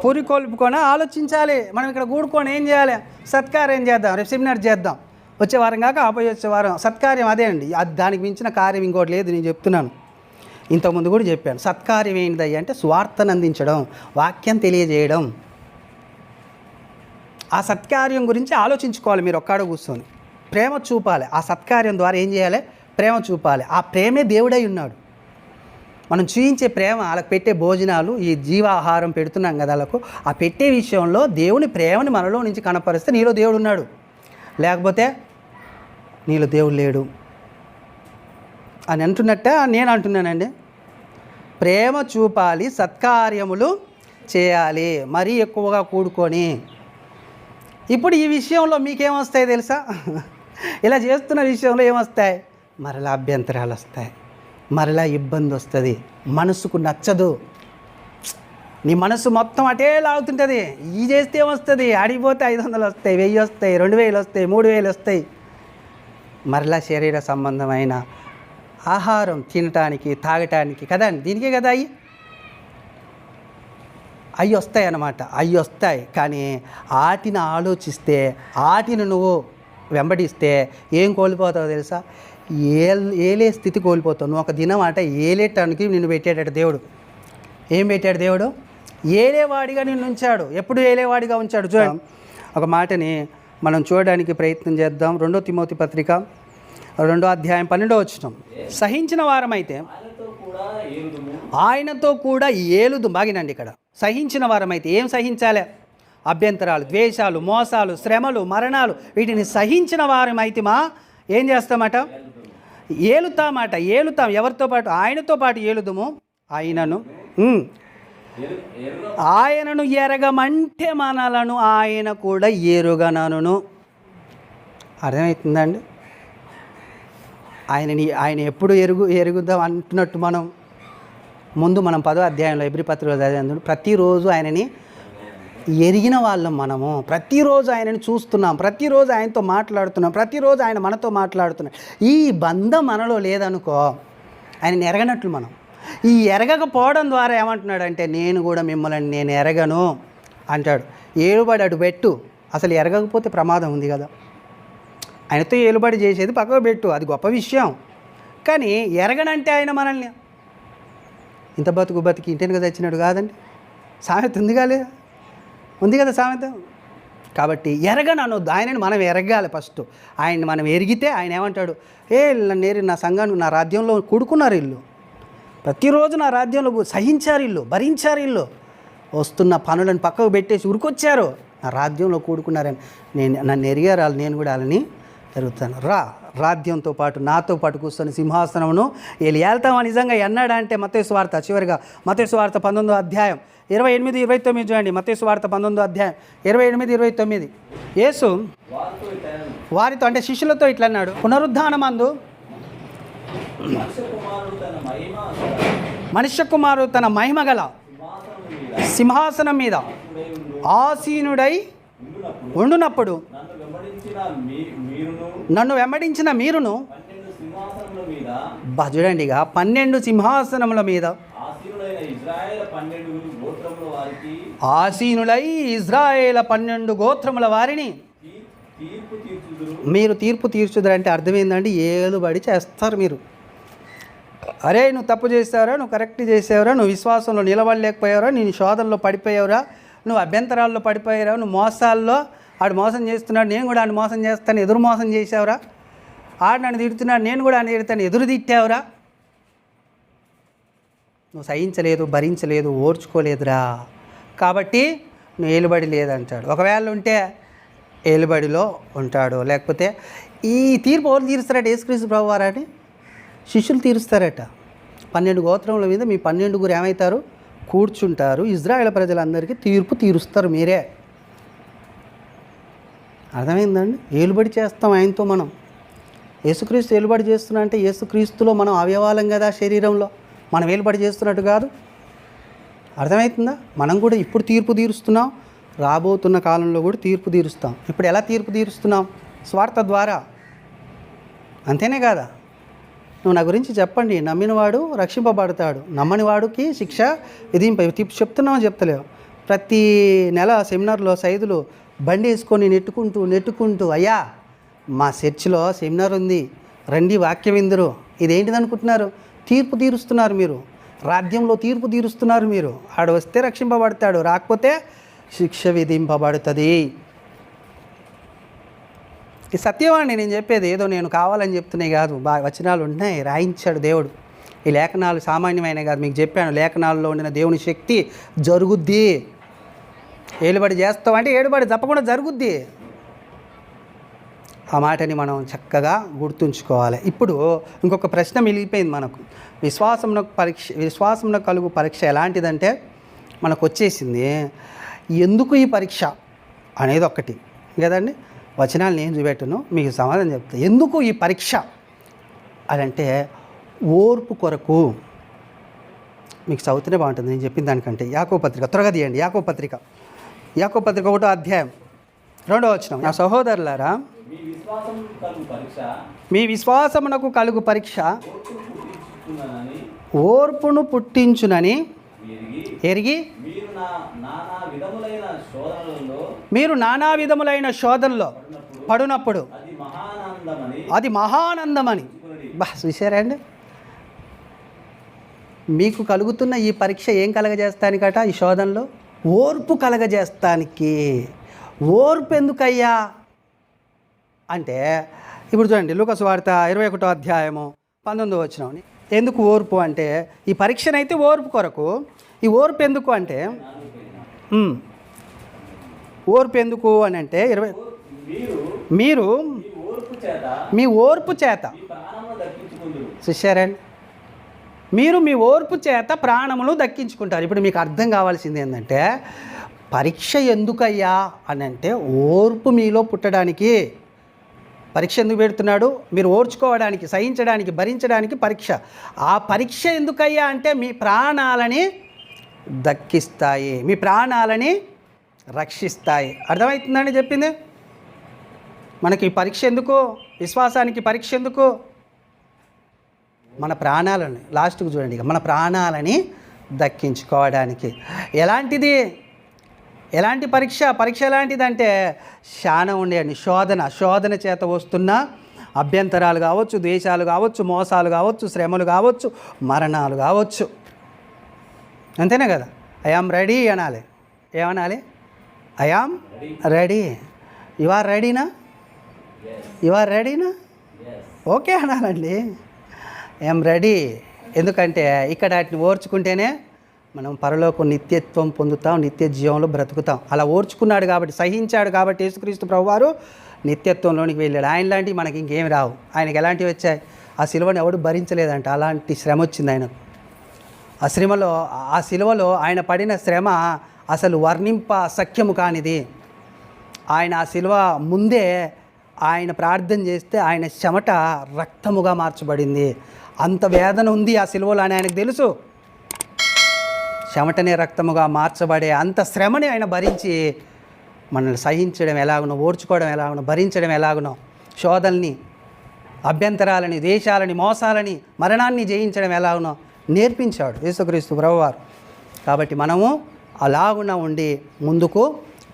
పురికొల్పుకొని ఆలోచించాలి. మనం ఇక్కడ కూడుకొని ఏం చేయాలి? సత్కార్యం చేద్దాం. రేపు సెమినార్ చేద్దాం, వచ్చే వారం కాక ఆపోయి వచ్చే వారం. సత్కార్యం అదే అండి, దానికి మించిన కార్యం ఇంకోటి లేదు. నేను చెప్తున్నాను, ఇంతకుముందు కూడా చెప్పాను. సత్కార్యం ఏంటిదయ్యా అంటే స్వార్థను అందించడం, వాక్యం తెలియజేయడం. ఆ సత్కార్యం గురించి ఆలోచించుకోవాలి మీరు ఒక్కడో కూర్చొని. ప్రేమ చూపాలి. ఆ సత్కార్యం ద్వారా ఏం చేయాలి? ప్రేమ చూపాలి. ఆ ప్రేమే దేవుడై ఉన్నాడు. మనం చూయించే ప్రేమ, వాళ్ళకి పెట్టే భోజనాలు, ఈ జీవాహారం పెడుతున్నాం కదా వాళ్ళకు, ఆ పెట్టే విషయంలో దేవుని ప్రేమని మనలో నుంచి కనపరిస్తే నీలో దేవుడు ఉన్నాడు, లేకపోతే నీలో దేవుడు లేడు అని అంటున్నట్ట నేను అంటున్నానండి. ప్రేమ చూపాలి, సత్కార్యములు చేయాలి, మరీ ఎక్కువగా కూడుకొని. ఇప్పుడు ఈ విషయంలో మీకేమొస్తాయి తెలుసా? ఇలా చేస్తున్న విషయంలో ఏమొస్తాయి? మరలా అభ్యంతరాలు వస్తాయి, మరలా ఇబ్బంది వస్తుంది, మనసుకు నచ్చదు. నీ మనసు మొత్తం అటే లాగుతుంటుంది. ఈ చేస్తే ఏమొస్తుంది? ఆడిపోతే 500 వస్తాయి, 1000 వస్తాయి, 2000 వస్తాయి, 3000 వస్తాయి. మరలా శరీర సంబంధమైన ఆహారం తినటానికి, తాగటానికి కదండి, దీనికే కదా అవి వస్తాయి అన్నమాట. అవి వస్తాయి. కానీ వాటిని ఆలోచిస్తే, వాటిని నువ్వు వెంబడిస్తే ఏం కోల్పోతావు తెలుసా? ఏలే స్థితి కోల్పోతావు. నువ్వు ఒక దినం అట ఏలేటానికి నిన్ను పెట్టాడట దేవుడు. ఏం పెట్టాడు దేవుడు? ఏలేవాడిగా నిన్ను ఉంచాడు. ఎప్పుడు ఏలేవాడిగా ఉంచాడు? చూడండి, ఒక మాటని మనం చూడడానికి ప్రయత్నం చేద్దాం. 2 తిమోతి పత్రిక 2వ అధ్యాయం 12వ వచనం. సహించిన వారమైతే ఆయనతో కూడా ఏలుదు. బాగినండి, ఇక్కడ సహించిన వారమైతే ఏం సహించాలి? అభ్యంతరాలు, ద్వేషాలు, మోసాలు, శ్రమలు, మరణాలు, వీటిని సహించిన వారమైతే ఏం చేస్తామట? ఏలుతామాట, ఏలుతాం. ఎవరితో పాటు? ఆయనతో పాటు ఏలుదుము. ఆయనను ఎరగమంటే మనలను ఆయన కూడా ఎరుగనను. అర్థమవుతుందండి? ఆయన ఎప్పుడు ఎరుగుదాం అంటున్నట్టు మనం ముందు 10వ అధ్యాయంలో ఎబ్రీ పత్రికలో చదివేందుకు ప్రతిరోజు ఆయనని ఎరిగిన వాళ్ళం మనము. ప్రతిరోజు ఆయనని చూస్తున్నాం, ప్రతిరోజు ఆయనతో మాట్లాడుతున్నాం, ప్రతిరోజు ఆయన మనతో మాట్లాడుతున్నాం. ఈ బంధం మనలో లేదనుకో ఆయనని ఎరగనట్లు మనం. ఈ ఎరగకపోవడం ద్వారా ఏమంటున్నాడంటే నేను కూడా మిమ్మల్ని నేను ఎరగను అంటాడు. ఏలుబడి అటు పెట్టు, అసలు ఎరగకపోతే ప్రమాదం ఉంది కదా. ఆయనతో ఏలుబడి చేసేది పక్కకు పెట్టు, అది గొప్ప విషయం. కానీ ఎరగనంటే ఆయన మనల్ని ఇంత బతికి ఇంటిని కదా వచ్చినాడు కాదండి. సామెత ఉంది కదా సామెత. కాబట్టి ఎరగనొద్దు, ఆయనని మనం ఎరగాలి ఫస్ట్. ఆయన్ని మనం ఎరిగితే ఆయన ఏమంటాడు, నా సంఘానికి నా రాజ్యంలో కూడుకున్నారు ఇల్లు, ప్రతిరోజు నా రాజ్యంలో సహించారు ఇల్లు, భరించారు ఇల్లు, వస్తున్న పనులను పక్కకు పెట్టేసి ఉరికొచ్చారు, నా రాజ్యంలో కూడుకున్నారని నన్ను ఎరిగారు వాళ్ళు, నేను కూడా వాళ్ళని ఎరుగుతాను. రాజ్యంతో పాటు నాతో పాటు కూర్చొని సింహాసనమును వీళ్ళు ఏళ్తామా నిజంగా ఎన్నాడంటే మత్తయి సువార్త చివరిగా మత్తయి సువార్త 19వ అధ్యాయం 28-29 చూడండి. మత్తయి సువార్త 19వ అధ్యాయం 28-29. యేసు వారితో అంటే శిష్యులతో ఇట్లా అన్నాడు, పునరుద్ధానమందు మనుష్య కుమారుడు తన మహిమ గల సింహాసనం మీద ఆసీనుడై ఉండునప్పుడు నన్ను వెంబడించిన మీరును చూడండి, ఇక 12 సింహాసనముల మీద ఆసీనులై ఇజ్రాయేల్ 12 గోత్రముల వారిని మీరు తీర్పు తీర్చుదురు. అంటే అర్థమైందండి, ఏలుబడి చేస్తారు మీరు. అరే నువ్వు తప్పు చేసావురా, నువ్వు కరెక్ట్ చేసావురా, నువ్వు విశ్వాసంలో నిలబడలేకపోయావురా, నేను శోధనలో పడిపోయావురా, నువ్వు అభ్యంతరాల్లో పడిపోయావు, నువ్వు మోసాల్లో ఆడు మోసం చేస్తున్నాడు, నేను కూడా ఆయన మోసం చేస్తాను ఎదురు మోసం చేసావురా, ఆడు నన్ను తిడుతున్నాడు, నేను కూడా ఆయన తిడతాను ఎదురు తిట్టావురా, నువ్వు సహించలేదు, భరించలేదు, ఓర్చుకోలేదురా, కాబట్టి నువ్వు ఏలుబడి లేదంటాడు. ఒకవేళ ఉంటే ఏలుబడిలో ఉంటాడు. లేకపోతే ఈ తీర్పు ఎవరు తీరుస్తారట? యేసుక్రీస్తు ప్రభువారని శిష్యులు తీరుస్తారట. 12 గోత్రముల మీద మీ 12 ఏమవుతారు? కూర్చుంటారు. ఇజ్రాయేల్ ప్రజలందరికీ తీర్పు తీరుస్తారు మీరే. అర్థమైందండి? ఏలుబడి చేస్తాం ఆయనతో మనం. యేసుక్రీస్తు ఏలుబడి చేస్తున్నా అంటే యేసుక్రీస్తులో మనం అవయవాలం కదా, శరీరంలో మనం ఏలుబడి చేస్తున్నట్టు కాదు. అర్థమవుతుందా? మనం కూడా ఇప్పుడు తీర్పు తీరుస్తున్నాం, రాబోతున్న కాలంలో కూడా తీర్పు తీరుస్తాం. ఇప్పుడు ఎలా తీర్పు తీరుస్తున్నాం? స్వార్థ ద్వారా. అంతేనే కాదా? నువ్వు నా గురించి చెప్పండి, నమ్మినవాడు రక్షింపబడతాడు, నమ్మని వాడికి శిక్ష విధింప. చెప్తున్నామని చెప్తలేవు. ప్రతి నెల సెమినార్లో సైదులు బండి వేసుకొని నెట్టుకుంటూ అయ్యా మా చర్చిలో సెమినార్ ఉంది, రండి వాక్యం విందురు. ఇదేంటిది అనుకుంటున్నారు? తీర్పు తీరుస్తున్నారు మీరు, రాజ్యంలో తీర్పు తీరుస్తున్నారు మీరు. ఆడు వస్తే రక్షింపబడతాడు, రాకపోతే శిక్ష విధింపబడుతుంది. ఈ సత్యవాణి నేను చెప్పేది ఏదో నేను కావాలని చెప్తున్నాయి కాదు, వచనాలు ఉన్నాయి, రాయించాడు దేవుడు. ఈ లేఖనాలు సామాన్యమైన కాదు, మీకు చెప్పాను లేఖనాల్లో ఉండిన దేవుని శక్తి జరుగుద్ది. ఏలుబడి చేస్తాం అంటే ఏలుబడి తప్పకుండా జరుగుద్ది. ఆ మాటని మనం చక్కగా గుర్తుంచుకోవాలి. ఇప్పుడు ఇంకొక ప్రశ్న మిగిలిపోయింది మనకు. విశ్వాసంలో కలుగు పరీక్ష ఎలాంటిదంటే మనకు వచ్చేసింది. ఎందుకు ఈ పరీక్ష అనేది ఒక్కటి కదండి. వచనాలు నేను చూపెట్టను, మీకు సమాధానం చెప్తాను. ఎందుకు ఈ పరీక్ష అదంటే ఓర్పు కొరకు. మీకు చదివితేనే బాగుంటుంది నేను చెప్పిన దానికంటే. యాకోబు పత్రిక త్వరగా తీయండి. యాకోబు పత్రిక 1వ అధ్యాయం 2వ వచనం. నా సహోదరులారా, మీ విశ్వాసమునకు కలుగు పరీక్ష ఓర్పును పుట్టించునని ఎరిగి మీరు నానా విధములైన శోధనలో పడినప్పుడు అది మహానందమని. చూసారా అండి? మీకు కలుగుతున్న ఈ పరీక్ష ఏం కలగజేస్తానికట? ఈ శోధనలో ఓర్పు కలగజేస్తానికి. ఓర్పు ఎందుకయ్యా అంటే ఇప్పుడు చూడండి, లూకా సువార్త 21వ అధ్యాయము 19వ వచనం. ఎందుకు ఓర్పు అంటే ఈ పరీక్షనైతే ఓర్పు కొరకు. ఈ ఓర్పు ఎందుకు అంటే ఓర్పు ఎందుకు అని అంటే మీరు మీ ఓర్పు చేత చూశారండి, మీరు మీ ఓర్పు చేత ప్రాణములు దక్కించుకుంటారు. ఇప్పుడు మీకు అర్థం కావాల్సింది ఏంటంటే, పరీక్ష ఎందుకయ్యా అని అంటే ఓర్పు మీలో పుట్టడానికి. పరీక్ష ఎందుకు పెడుతున్నాడు? మీరు ఓర్చుకోవడానికి, సహించడానికి, భరించడానికి పరీక్ష. ఆ పరీక్ష ఎందుకయ్యా అంటే మీ ప్రాణాలని దక్కిస్తాయి, మీ ప్రాణాలని రక్షిస్తాయి. అర్థమవుతుందండి చెప్పింది? మనకి పరీక్ష ఎందుకు? విశ్వాసానికి పరీక్ష ఎందుకు? మన ప్రాణాలని, లాస్ట్కి చూడండి, మన ప్రాణాలని దక్కించుకోవడానికి. ఎలాంటి పరీక్ష? పరీక్ష ఎలాంటిదంటే శానం ఉండేయండి, శోధన చేత వస్తున్న అభ్యంతరాలు కావచ్చు, ద్వేషాలు కావచ్చు, మోసాలు కావచ్చు, శ్రమలు కావచ్చు, మరణాలు కావచ్చు. అంతేనే కదా? ఐఆమ్ రెడీ అనాలి. ఏమనాలి? I am ready. యు ఆర్ రెడీనా? యు ఆర్ రెడీనా? ఓకే అనాలండి. I am ready. ఎందుకంటే ఇక్కడ వాటిని ఓర్చుకుంటేనే మనం పరలోకం నిత్యత్వం పొందుతాం, నిత్య జీవంలో బ్రతుకుతాం. అలా ఓర్చుకున్నాడు కాబట్టి, సహించాడు కాబట్టి యేసుక్రీస్తు ప్రభువారు నిత్యత్వంలోనికి వెళ్ళాడు. ఆయన లాంటివి మనకి ఇంకేమి రావు. ఆయనకి ఎలాంటివి వచ్చాయి? ఆ సిలువను ఎవడు భరించలేదంట, అలాంటి శ్రమ వచ్చింది ఆయనకు. ఆ సిలువలో ఆయన పడిన శ్రమ అసలు వర్ణింప సఖ్యము కానిది. ఆయన ఆ సిలువ ముందే ఆయన ప్రార్థన చేస్తే ఆయన చెమట రక్తముగా మార్చబడింది. అంత వేదన ఉంది ఆ సిలువలో అని ఆయనకు తెలుసు. చెమటనే రక్తముగా మార్చబడే అంత శ్రమని ఆయన భరించి మనల్ని సహించడం ఎలాగునో, ఓర్చుకోవడం ఎలాగునో, భరించడం ఎలాగునో, శోధల్ని, అభ్యంతరాలని, దేశాలని, మోసాలని, మరణాన్ని జయించడం ఎలాగునో నేర్పించాడు యేసుక్రీస్తు ప్రభువారు. కాబట్టి మనము అలాగున ఉండి ముందుకు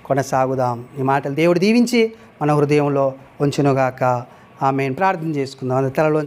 కొనసాగుదాం. ఈ మాటలు దేవుడు దీవించి మన హృదయంలో ఉంచునుగాక. ఆమేన్. ప్రార్థన చేసుకుందాం. తలలో